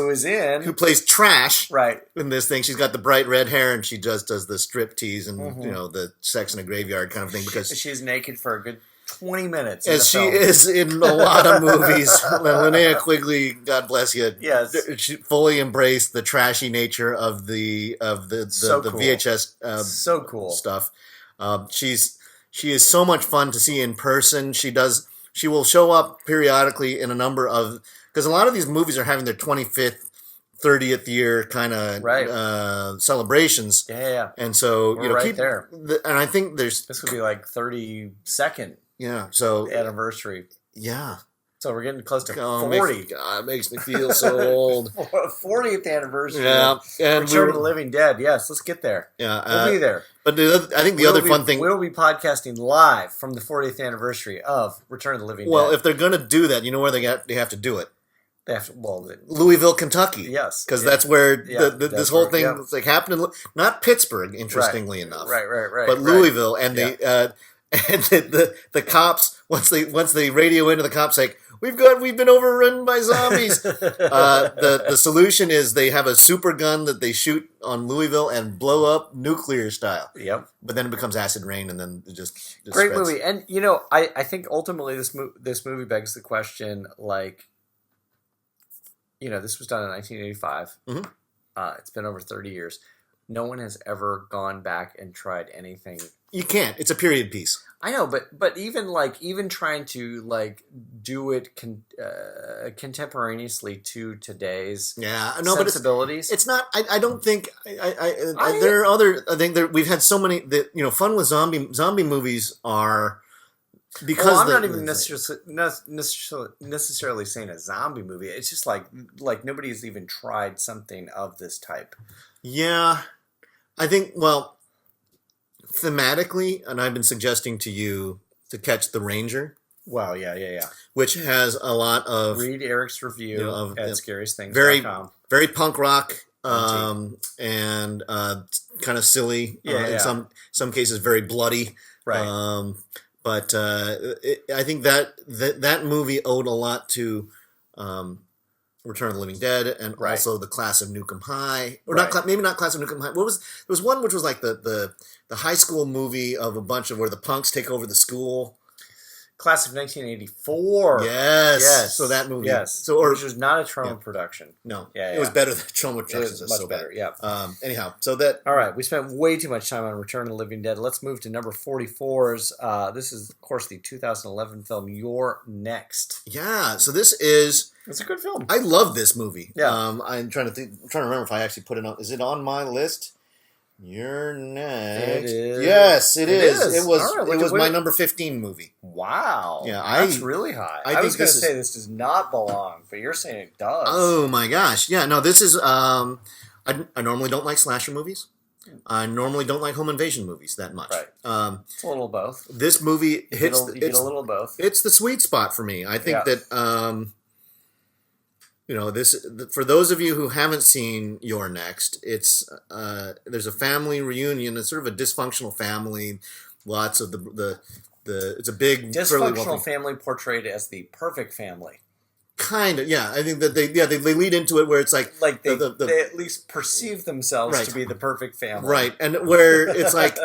Trash, in this thing. She's got the bright red hair, and she just does the strip tease and the sex in a graveyard kind of thing because she's naked for a good 20 minutes. As she is in a lot of movies. Linnea Quigley, God bless you. Yes, she fully embraced the trashy nature of the VHS so cool stuff. She is so much fun to see in person. She will show up periodically in a number of, because a lot of these movies are having their 25th, 30th year kind of celebrations. Yeah. And so keep there. And I think this would be like 32nd. Yeah. So anniversary. Yeah. So we're getting close to 40. It makes me feel so old. 40th anniversary. Yeah. And Return of the Living Dead. Yes, let's get there. Yeah. We'll be there. But I think the other fun thing... We'll be podcasting live from the 40th anniversary of Return of the Living Dead. Well, if they're going to do that, you know where they have to do it? They have to, Louisville, Kentucky. Yes. Because that's where this whole thing like happened. Not Pittsburgh, interestingly enough. Right. But Louisville. And the cops, once they radio into the cops, like, we've been overrun by zombies. The solution is they have a super gun that they shoot on Louisville and blow up nuclear style. Yep. But then it becomes acid rain, and then it just great spreads. Movie. And I think ultimately this movie begs the question, like, this was done in 1985. Mm-hmm. It's been over 30 years. No one has ever gone back and tried anything. You can't. It's a period piece. I know, but even trying to do it contemporaneously to today's sensibilities. But it's not. I don't think. There are other. I think we've had so many that fun with zombie movies are. Because I'm not even necessarily saying a zombie movie. It's just like nobody's even tried something of this type. Yeah, I think. Well, thematically, and I've been suggesting to you to catch The Ranger. Wow, yeah. Which has a lot of... Read Eric's review at scariestthings.com. Very punk rock and kind of silly. In some cases, very bloody. Right. But I think that movie owed a lot to Return of the Living Dead and also the Class of Nukem High, or maybe not Class of Nukem High. There was one which was like the high school movie of a bunch of where the punks take over the school. Class of 1984. Yes. So that movie. Yes. So which was not a Troma production. No. It was better than Troma Productions. It was much better. Bad. Yeah. Anyhow, so that. All right. We spent way too much time on Return of the Living Dead. Let's move to number 44's. This is, of course, the 2011 film You're Next. Yeah. So this is. It's a good film. I love this movie. Yeah. I'm trying to remember if I actually put it on. Is it on my list? You're Next. It is. Yes, it is. It was. Right, it was my number 15 movie. Wow. Yeah, that's really high. I was going to say this does not belong, but you're saying it does. Oh my gosh! Yeah, no, this is. I normally don't like slasher movies. I normally don't like home invasion movies that much. Right. It's a little of both. This movie hits. You get a little of both. It's the sweet spot for me. I think that. This for those of you who haven't seen You're Next, it's there's a family reunion. It's sort of a dysfunctional family. Lots of the it's a big dysfunctional family portrayed as the perfect family. Kind of, yeah. I think that they lead into it where it's like they at least perceive themselves to be the perfect family, right? And where it's like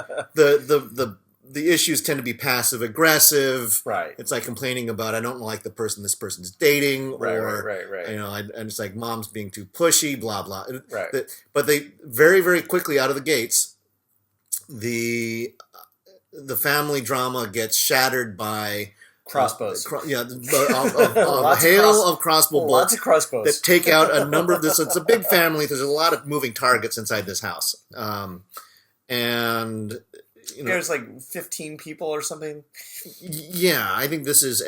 the issues tend to be passive aggressive. Right. It's like complaining about I don't like the person this person's dating, right. And it's like mom's being too pushy, blah blah. Right. But they very very quickly out of the gates, the family drama gets shattered by crossbows. A hail of crossbow bolts. Lots of crossbows that take out a number of this. It's a big family. There's a lot of moving targets inside this house, and. There's like 15 people or something. Yeah, I think this is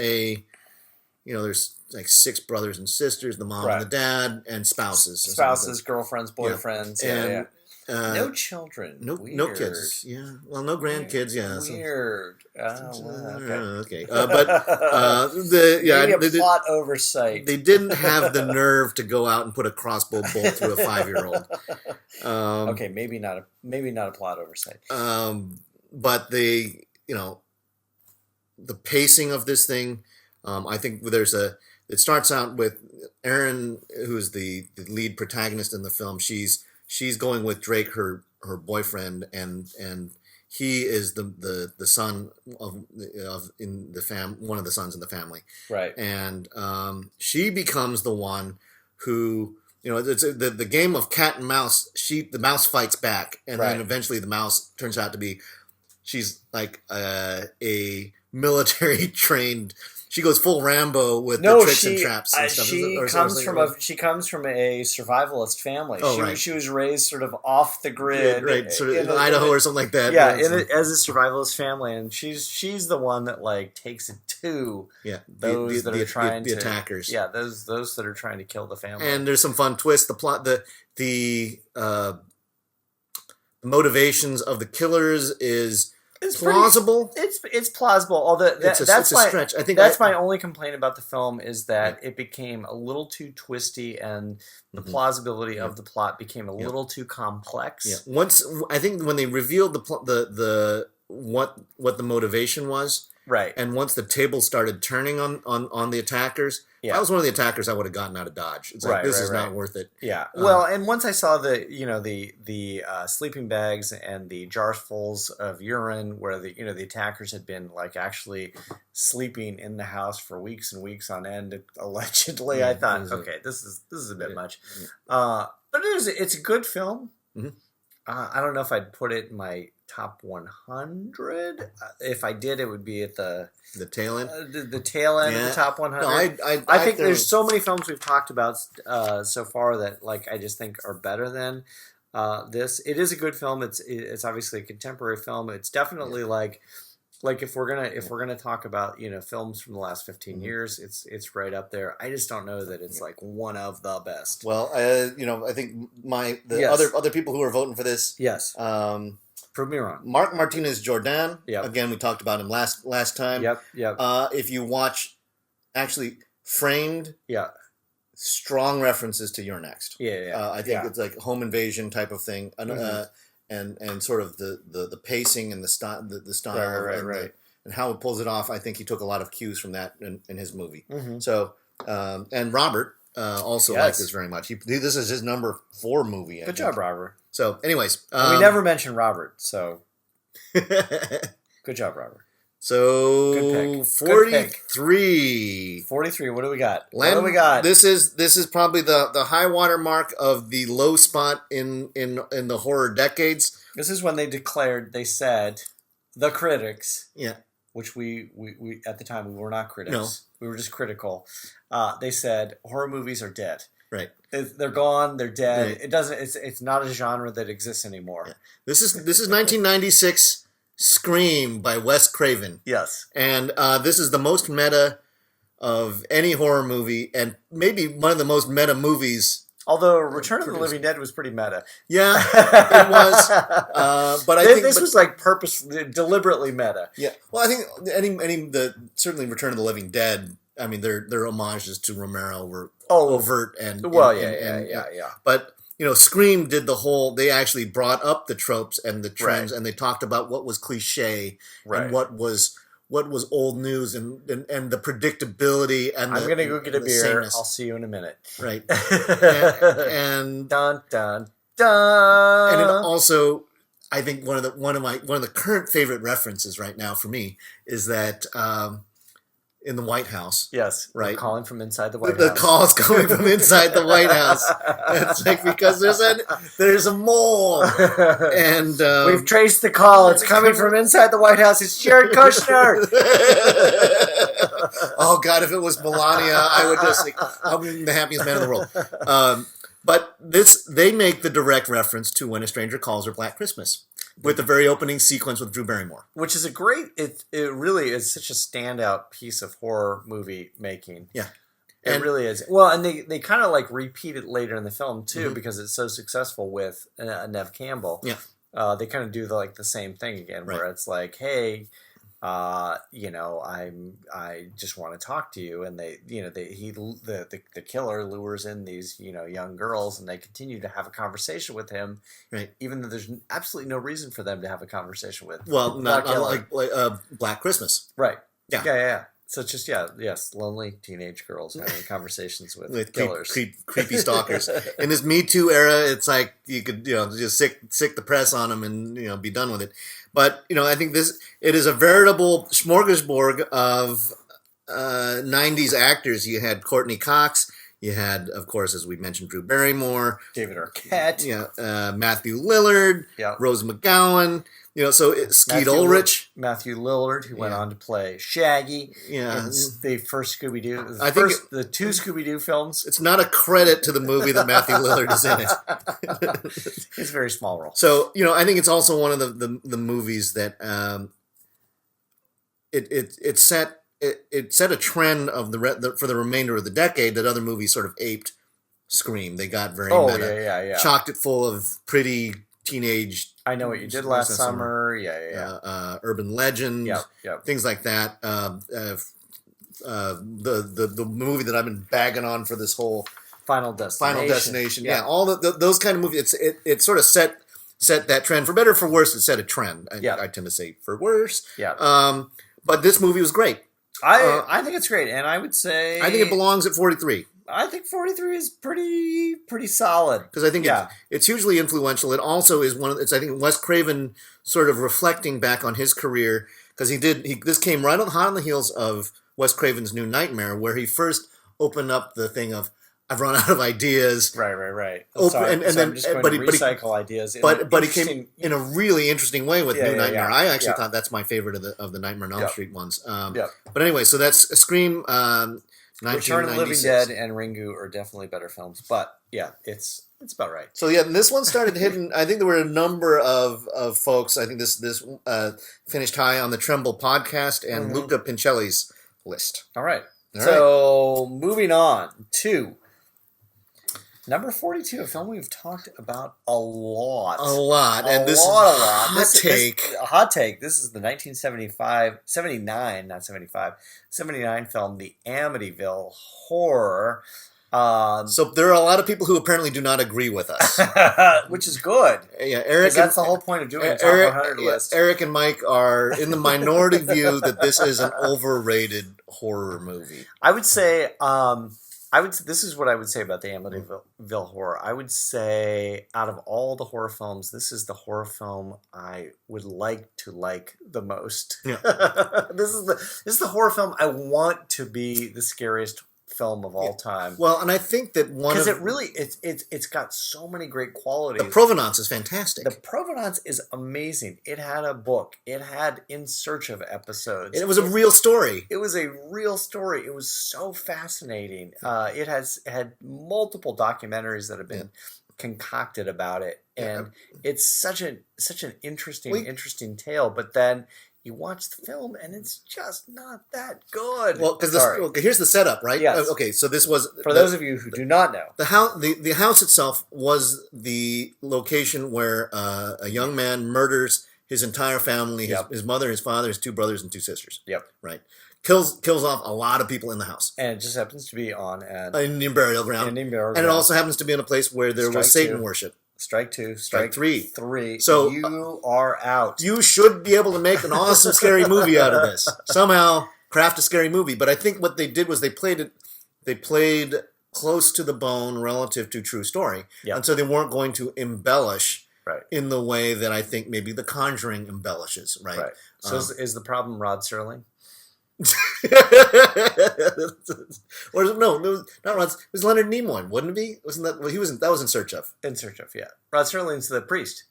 there's like 6 brothers and sisters, the mom and the dad, and spouses. Spouses, girlfriends, boyfriends. Yeah. No children. No kids. Yeah. Well, no grandkids. Yeah. Weird. Okay. But maybe a plot oversight. They didn't have the nerve to go out and put a crossbow bolt through a 5-year-old. Okay, maybe not a plot oversight. But the pacing of this thing, I think it starts out with Erin, who is the lead protagonist in the film. She's going with Drake, her boyfriend, and he is the son of in the one of the sons in the family. Right. And she becomes the one who it's the game of cat and mouse. The mouse fights back, and then eventually the mouse turns out to be. She's like a military trained. She goes full Rambo with the tricks and traps and stuff. She comes from a survivalist family. Oh, she was raised sort of off the grid, sort of in Idaho or something like that. Yeah, as a survivalist family, and she's the one that like takes it to those that are trying the attackers. Yeah, those that are trying to kill the family. And there's some fun twists. The plot, the motivations of the killers is. It's plausible. It's plausible. Although that's a stretch. I think that's my only complaint about the film is that it became a little too twisty, and the plausibility of the plot became a little too complex. Yeah. Once I think when they revealed the what the motivation was, right, and once the table started turning on the attackers. Yeah. That was one of the attackers I would have gotten out of Dodge. It's like this is not worth it. Yeah. Well, and once I saw the sleeping bags and the jars fulls of urine where the attackers had been like actually sleeping in the house for weeks and weeks on end, allegedly, I thought, okay, this is a bit much. But it's a good film. Mm-hmm. I don't know if I'd put it in my top 100. If I did, it would be at the tail end. The tail end of the top 100. No, I think there's so many films we've talked about so far that like I just think are better than this. It is a good film. It's obviously a contemporary film. It's definitely like if we're gonna talk about films from the last 15 years, it's right up there. I just don't know that it's like one of the best. Well, I think other people who are voting for this. Yes. Prove me wrong. Mark Martinez Jordan. Yep. Again, we talked about him last time. Yep. If you watch, actually framed. Yeah. Strong references to You're Next. Yeah. I think it's like home invasion type of thing, and sort of the pacing and the style, and how it pulls it off, I think he took a lot of cues from that in his movie. Mm-hmm. So, and Robert also liked this very much. This is his number 4 movie. Good job, Robert. So, anyways. We never mentioned Robert, so good job, Robert. So, good pick. 43. 43, what do we got? What do we got? This is probably the high water mark of the low spot in the horror decades. This is when they said, the critics, which we at the time, we were not critics. No. We were just critical. They said, horror movies are dead. Right. They're gone. They're dead. Right. It doesn't. It's not a genre that exists anymore. Yeah. This is 1996 Scream by Wes Craven. Yes. And this is the most meta of any horror movie, and maybe one of the most meta movies. Although Return of the Living Dead was pretty meta. Yeah, it was. But I think this was like purposely, deliberately meta. Yeah. Well, I think certainly Return of the Living Dead. I mean, their homages to Romero were overt and yeah. But Scream did the whole. They actually brought up the tropes and the trends, and they talked about what was cliche and what was old news and the predictability and I'm gonna go get a beer. Sameness. I'll see you in a minute. Right. and dun dun dun. And it also, I think one of the current favorite references right now for me is that in the White House. Yes. Right. Calling from inside the White House. The call's coming from inside the White House. It's like because there's a mole. And we've traced the call. It's coming from inside the White House. It's Jared Kushner. Oh God, if it was Melania, I would just think I'll be the happiest man in the world. But they make the direct reference to When a Stranger Calls or Black Christmas. With the very opening sequence with Drew Barrymore. Which is it really is such a standout piece of horror movie making. Yeah. It really is. Well, and they kind of like repeat it later in the film too, because it's so successful with Neve Campbell. Yeah. They kind of do the same thing again, where it's like, hey, I just want to talk to you, and the killer lures in these young girls, and they continue to have a conversation with him, right? Even though there's absolutely no reason for them to have a conversation with. Well, not like Black Christmas, right? Yeah. So it's just lonely teenage girls having conversations with killers, creepy stalkers. In this Me Too era, it's like you could just sick the press on them and be done with it. But I think it is a veritable smorgasbord of 90s actors. You had Courtney Cox. You had, of course, as we mentioned, Drew Barrymore, David Arquette, Matthew Lillard, Rose McGowan. Skeet Ulrich, Matthew Lillard, who went on to play Shaggy in the first Scooby-Doo. The two Scooby-Doo films. It's not a credit to the movie that Matthew Lillard is in it. It's a very small role. So I think it's also one of the movies that it set a trend of for the remainder of the decade that other movies sort of aped Scream. They got very meta, chocked it full of pretty teenage. I Know What You Did Last Summer. Urban Legend. Things like that. The movie that I've been bagging on for this whole Final Destination. Yeah, all those kind of movies. It sort of set that trend, for better or for worse. It set a trend. I tend to say for worse. Yeah. But this movie was great. I think it's great, and I would say I think it belongs at 43. I think 43 is pretty solid, because I think it's hugely influential. It also is I think Wes Craven sort of reflecting back on his career, because this came right hot on the heels of Wes Craven's New Nightmare, where he first opened up the thing of I've run out of ideas. Right. I'm just going to recycle ideas. But he came in a really interesting way with New Nightmare. I actually thought that's my favorite of the Nightmare on Elm Street ones. But anyway, so that's Scream. Return of the Living Dead and Ringu are definitely better films, but it's about right. So this one started hitting. I think there were a number of folks. I think this finished high on the Tremble podcast and Luca Pincelli's list. All right. So moving on to number 42, a film we've talked about a lot. A lot. A lot. Hot take. A hot take. This is the 79 film, the Amityville Horror. So there are a lot of people who apparently do not agree with us, which is good. Yeah, Eric. That's the whole point of doing a top 100 list. Eric and Mike are in the minority view that this is an overrated horror movie. I would say. This is what I would say about the Amityville Horror. I would say, out of all the horror films, this is the horror film I would like to like the most. Yeah. This is the horror film I want to be the scariest film of all time. Well, and I think that because it's got so many great qualities. The provenance is fantastic. The provenance is amazing. It had a book. It had In Search of episodes. And it was a real story. It was a real story. It was so fascinating. It had multiple documentaries that have been concocted about it, and it's such an interesting tale. But then you watch the film, and it's just not that good. Well, because here's the setup, right? Yes. Okay, so this was for those of you who do not know, the house itself was the location where a young man murders his entire family, his mother, his father, his 2 brothers, and 2 sisters. Yep. Right. Kills off a lot of people in the house, and it just happens to be on an Indian burial ground. And it also happens to be in a place where there was Satan worship. Strike 2. Strike 3. So you are out. You should be able to make an awesome scary movie out of this. Somehow craft a scary movie. But I think what they did was they played close to the bone relative to true story. Yep. And so they weren't going to embellish in the way that I think maybe The Conjuring embellishes. Right. So is the problem Rod Serling? Or no, not Rod. It was Leonard Nimoy, wouldn't it be? Wasn't that? Well, that was In Search of. In Search of, yeah. Rod Serling's the priest.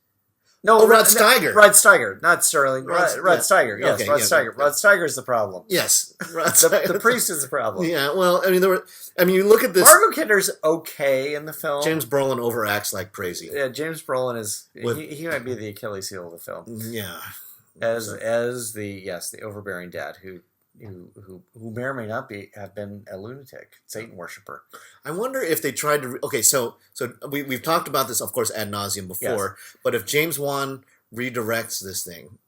No, Rod Steiger. Rod Steiger, not Sterling. Rod Steiger. Yes, okay, Rod Steiger. Rod Steiger's the problem. Yes, the priest is the problem. Yeah. Well, I mean, you look at this. Margot Kidder's okay in the film. James Brolin overacts like crazy. Yeah, James Brolin is. He might be the Achilles heel of the film. Yeah. As the overbearing dad who may or may not have been a lunatic, Satan worshiper. I wonder if they tried to. So we've talked about this, of course, ad nauseum before. Yes. But if James Wan directs this and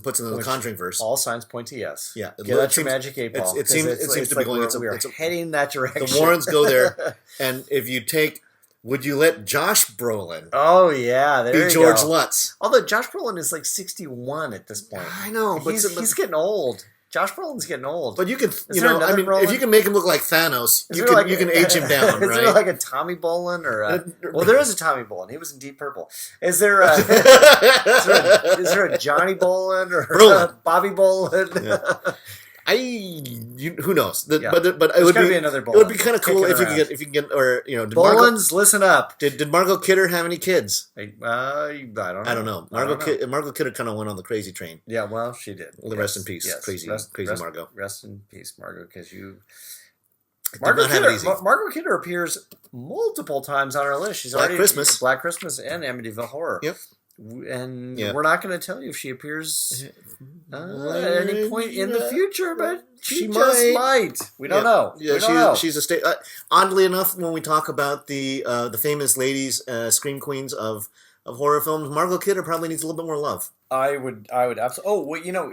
puts it in the Conjuring verse, all signs point to yes. Yeah, that's your magic 8-ball. It seems to be going. We're heading that direction. The Warrens go there, and if you take. Would you let Josh Brolin? Oh yeah, be George Lutz? Although Josh Brolin is like 61 at this point. I know, but he's getting old. Josh Brolin's getting old. But you can, if you can make him look like Thanos, you can age him down, right? Is there like a Tommy Bolin well, there is a Tommy Bolin. He was in Deep Purple. Is there a Johnny Bolin or a Bobby Bolin? Yeah. Who knows? But it would be another Bolin. It would be kind of cool if you get Bolins, listen up. Did Margot Kidder have any kids? I don't know. I don't know. Margot Kidder kind of went on the crazy train. Yeah, well, she did. Rest in peace, yes. Crazy Margot. Rest in peace, Margot, because Margot Kidder appears multiple times on our list. She's Black Christmas, and Amityville Horror. Yep. And we're not going to tell you if she appears at any point in the future, but she just might. We don't know. Yeah, she's a state. Oddly enough, when we talk about the famous ladies, scream queens of horror films, Margot Kidder probably needs a little bit more love. I would absolutely. Oh, well, you know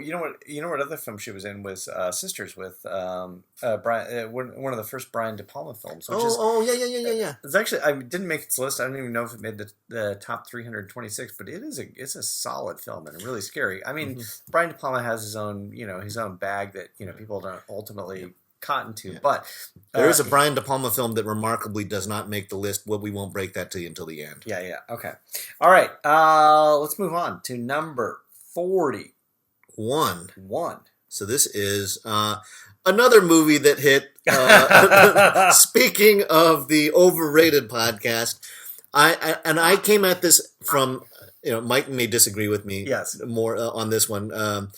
what other film she was in was Sisters with Brian, one of the first Brian De Palma films. Which yeah. It's actually, I didn't make its list. I don't even know if it made the top 326, but it's a solid film and really scary. I mean, Brian De Palma has his own bag that people don't ultimately cotton to, but there is a Brian De Palma film that remarkably does not make the list. Well, we won't break that to you until the end. Yeah. Okay. All right. Let's move on to number 41. So this is another movie that hit. Speaking of the overrated podcast, I came at this from Mike may disagree with me. Yes. More on this one.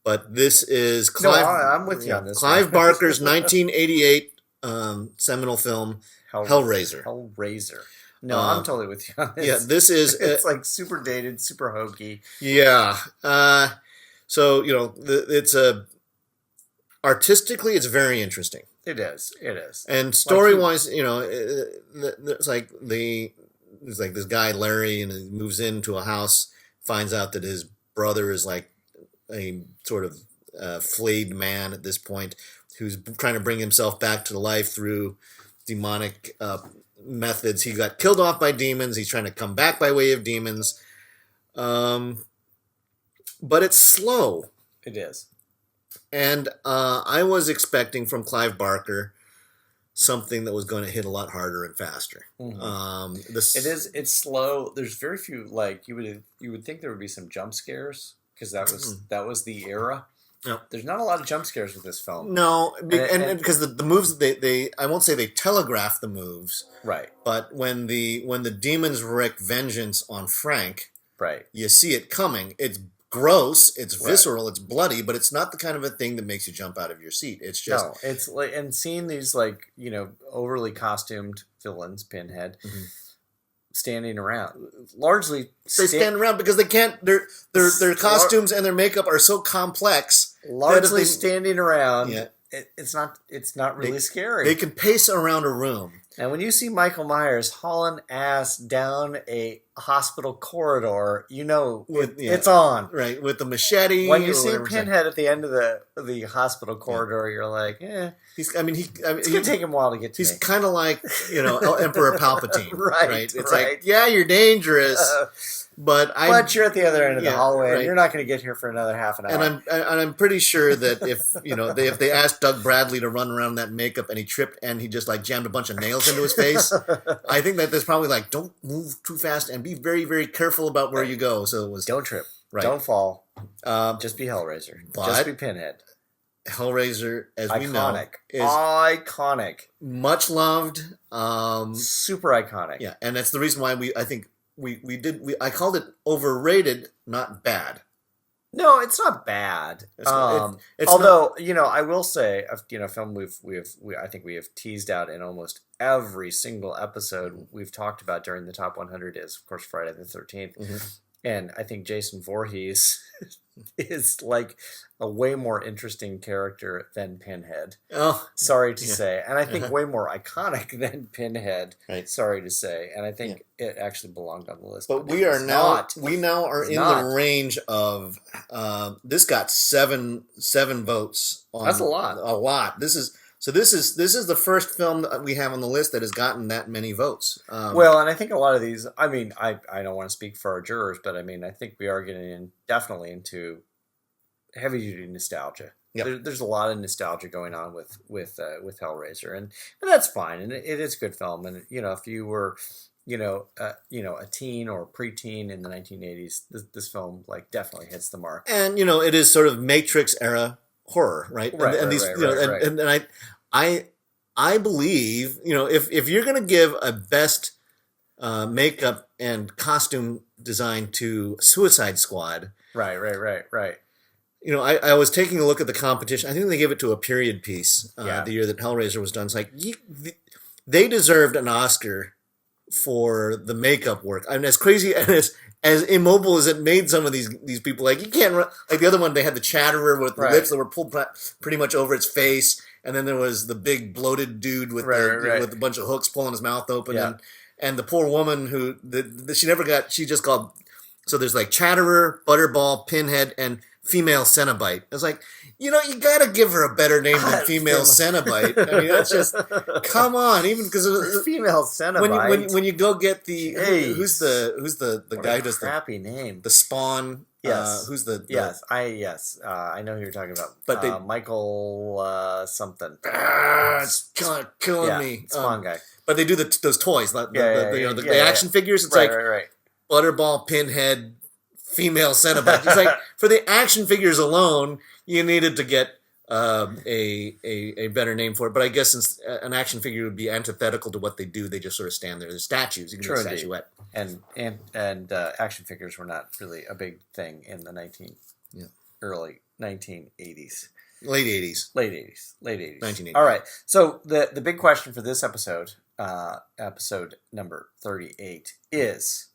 But this is Clive. No, I'm with you on this. Clive Barker's 1988 seminal film, Hellraiser. No, I'm totally with you on this. Yeah, this is it's like super dated, super hokey. Yeah. So it's artistically, it's very interesting. It is. And story wise, it's like this guy Larry, and he moves into a house, finds out that his brother is like a sort of flayed man at this point, who's trying to bring himself back to life through demonic methods. He got killed off by demons. He's trying to come back by way of demons. But it's slow. It is. And I was expecting from Clive Barker something that was going to hit a lot harder and faster. Mm-hmm. It's slow. There's very few, like, you would think there would be some jump scares, because that was the era. No. There's not a lot of jump scares with this film. No, and because the moves, they I won't say they telegraph the moves. Right. But when the demons wreak vengeance on Frank, right, you see it coming. It's gross, it's visceral, it's bloody, but it's not the kind of a thing that makes you jump out of your seat. It's just... No, it's like, and seeing these, like, overly costumed villains, Pinhead, standing around, largely... They stand around because they can't... Their costumes and their makeup are so complex... Largely standing around, it's not really scary. They can pace around a room. And when you see Michael Myers hauling ass down a hospital corridor, it's on. Right, with the machete. When you see Pinhead at the end of the hospital corridor, you're like, it's going to take him a while to get to He's kind of like, Emperor Palpatine. Right. It's like, yeah, you're dangerous. But you're at the other end of the hallway, and you're not going to get here for another half an hour. And I'm pretty sure that if they asked Doug Bradley to run around that makeup and he tripped and he just like jammed a bunch of nails into his face, I think that there's probably like, don't move too fast and be very, very careful about where you go. So it was don't trip, don't fall, just be Hellraiser, just be Pinhead. Hellraiser, as we know, is iconic, much loved, super iconic. Yeah, and that's the reason why I called it overrated, not bad. No, it's not bad. Although I will say, a film I think we have teased out in almost every single episode we've talked about during the top 100 is, of course, Friday the 13th. Mm-hmm. And I think Jason Voorhees is like a way more interesting character than Pinhead. Oh, sorry to say. And I think way more iconic than Pinhead. Right. Sorry to say. And I think it actually belonged on the list. But we now are in the range of this got seven votes. That's a lot. A lot. This is the first film that we have on the list that has gotten that many votes. Well, and I think a lot of these, I don't want to speak for our jurors, but I think we are getting definitely into heavy-duty nostalgia. Yep. There's a lot of nostalgia going on with Hellraiser, and that's fine, and it is a good film. And if you were a teen or a preteen in the 1980s, this film like definitely hits the mark. And it is sort of Matrix era horror, right? And I believe, if you're going to give a best makeup and costume design to Suicide Squad, right. I was taking a look at the competition. I think they gave it to a period piece the year that Hellraiser was done. It's like they deserved an Oscar for the makeup work. I mean, as crazy and as immobile as it made some of these people, like you can't run, like the other one, they had the chatterer with the lips that were pulled pretty much over its face, and then there was the big bloated dude with with a bunch of hooks pulling his mouth open, and the poor woman who she just called. So there's like Chatterer, Butterball, Pinhead, and Female Cenobite. It's like, you got to give her a better name than Female Cenobite. I mean, that's just, come on, even because Female Cenobite. When you go get the who's the guy who does the happy name, the Spawn. Yes, who's the I know who you're talking about. But Michael something. It's killing me. Spawn guy. But they do those toys, the action figures. It's right. Butterball, Pinhead, Female Cenobite. It's like, for the action figures alone, you needed to get a better name for it. But I guess since an action figure would be antithetical to what they do, they just sort of stand there. They're statues. You can do a statuette. And action figures were not really a big thing in the early 1980s. Late 80s. 1980s. All right. So the big question for this episode, episode number 38, is...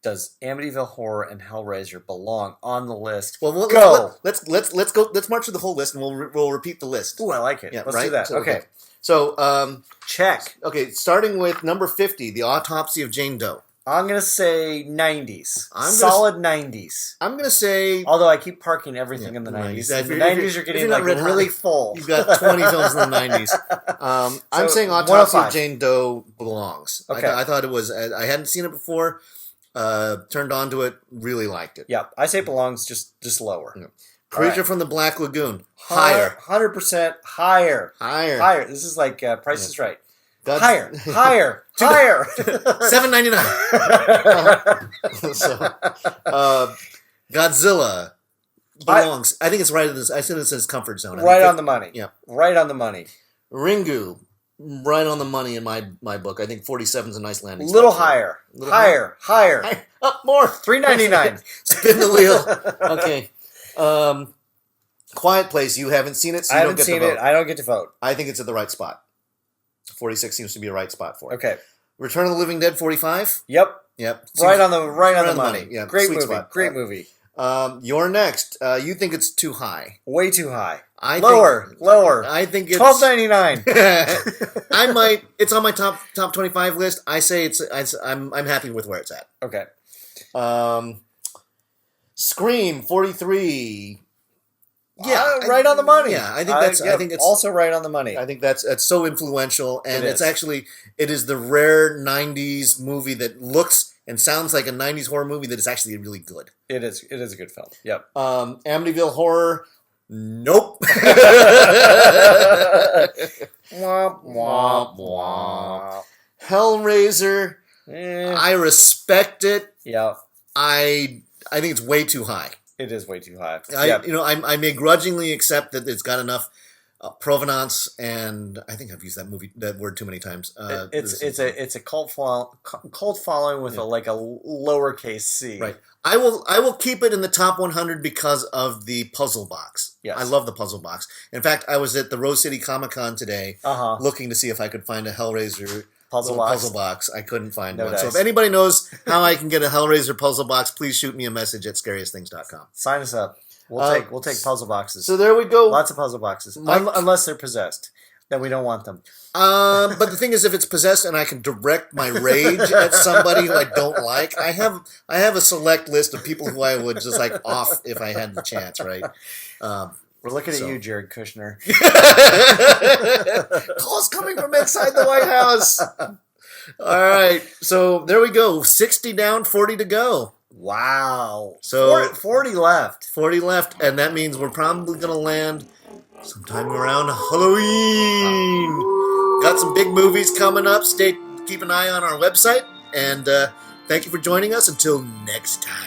Does Amityville Horror and Hellraiser belong on the list? Well, let's go. Let's march through the whole list, and we'll repeat the list. Ooh, I like it. Let's do that. Okay. So check. Okay, starting with number 50, The Autopsy of Jane Doe. I'm going to say 90s. Solid 90s. I'm going to say... Although I keep parking everything in the 90s. In the 90s, you're getting like really full. You've got 20 films in the 90s. I'm saying Autopsy of Jane Doe belongs. Okay. I thought it was... I hadn't seen it before. Turned on to it. Really liked it. Yeah. I say it belongs just lower. Yeah. Creature from the Black Lagoon. Higher. 100% higher. Higher. This is like Price is Right. Higher. $7.99. So, Godzilla belongs. I think it's right in this. I said it's in his comfort zone. Right on the money. Yeah. Right on the money. Ringu, right on the money in my book. I think 47 is a nice landing. Little higher. Higher. Up more. $3.99. Spin the wheel. Okay. Quiet Place. You haven't seen it, so you don't get to vote. I don't get to vote. I think it's at the right spot. 46 seems to be a right spot for it. Okay. Return of the Living Dead 45? Yep. Right on the money. Yeah. Great movie. Spot. Great movie. You're next. You think it's too high. Way too high. Lower. I think it's $12.99. I might it's on my top 25 list. I say I'm happy with where it's at. Okay. Scream 43. Yeah, right on the money. Yeah, I think it's also right on the money. I think that's so influential, and it is the rare '90s movie that looks and sounds like a '90s horror movie that is actually really good. It is a good film. Yep. Amityville Horror. Nope. Womp womp womp. Hellraiser. I respect it. Yeah. I think it's way too high. It is way too high. I may grudgingly accept that it's got enough provenance, and I think I've used that word too many times. It's a cult following with a lowercase c. Right. I will keep it in the top 100 because of the puzzle box. Yes. I love the puzzle box. In fact, I was at the Rose City Comic Con today, looking to see if I could find a Hellraiser puzzle box. I couldn't find one. Dice. So if anybody knows how I can get a Hellraiser puzzle box, please shoot me a message at scariestthings.com. Sign us up. We'll take puzzle boxes. So there we go. Lots of puzzle boxes. Unless they're possessed. Then we don't want them. But the thing is, if it's possessed and I can direct my rage at somebody who I don't like, I have a select list of people who I would just off if I had the chance, right? We're looking at you, Jared Kushner. Calls coming from inside the White House. All right, so there we go. 60 down, 40 to go. Wow. So 40 left. 40 left, and that means we're probably going to land sometime around Halloween. Got some big movies coming up. Keep an eye on our website, and thank you for joining us. Until next time.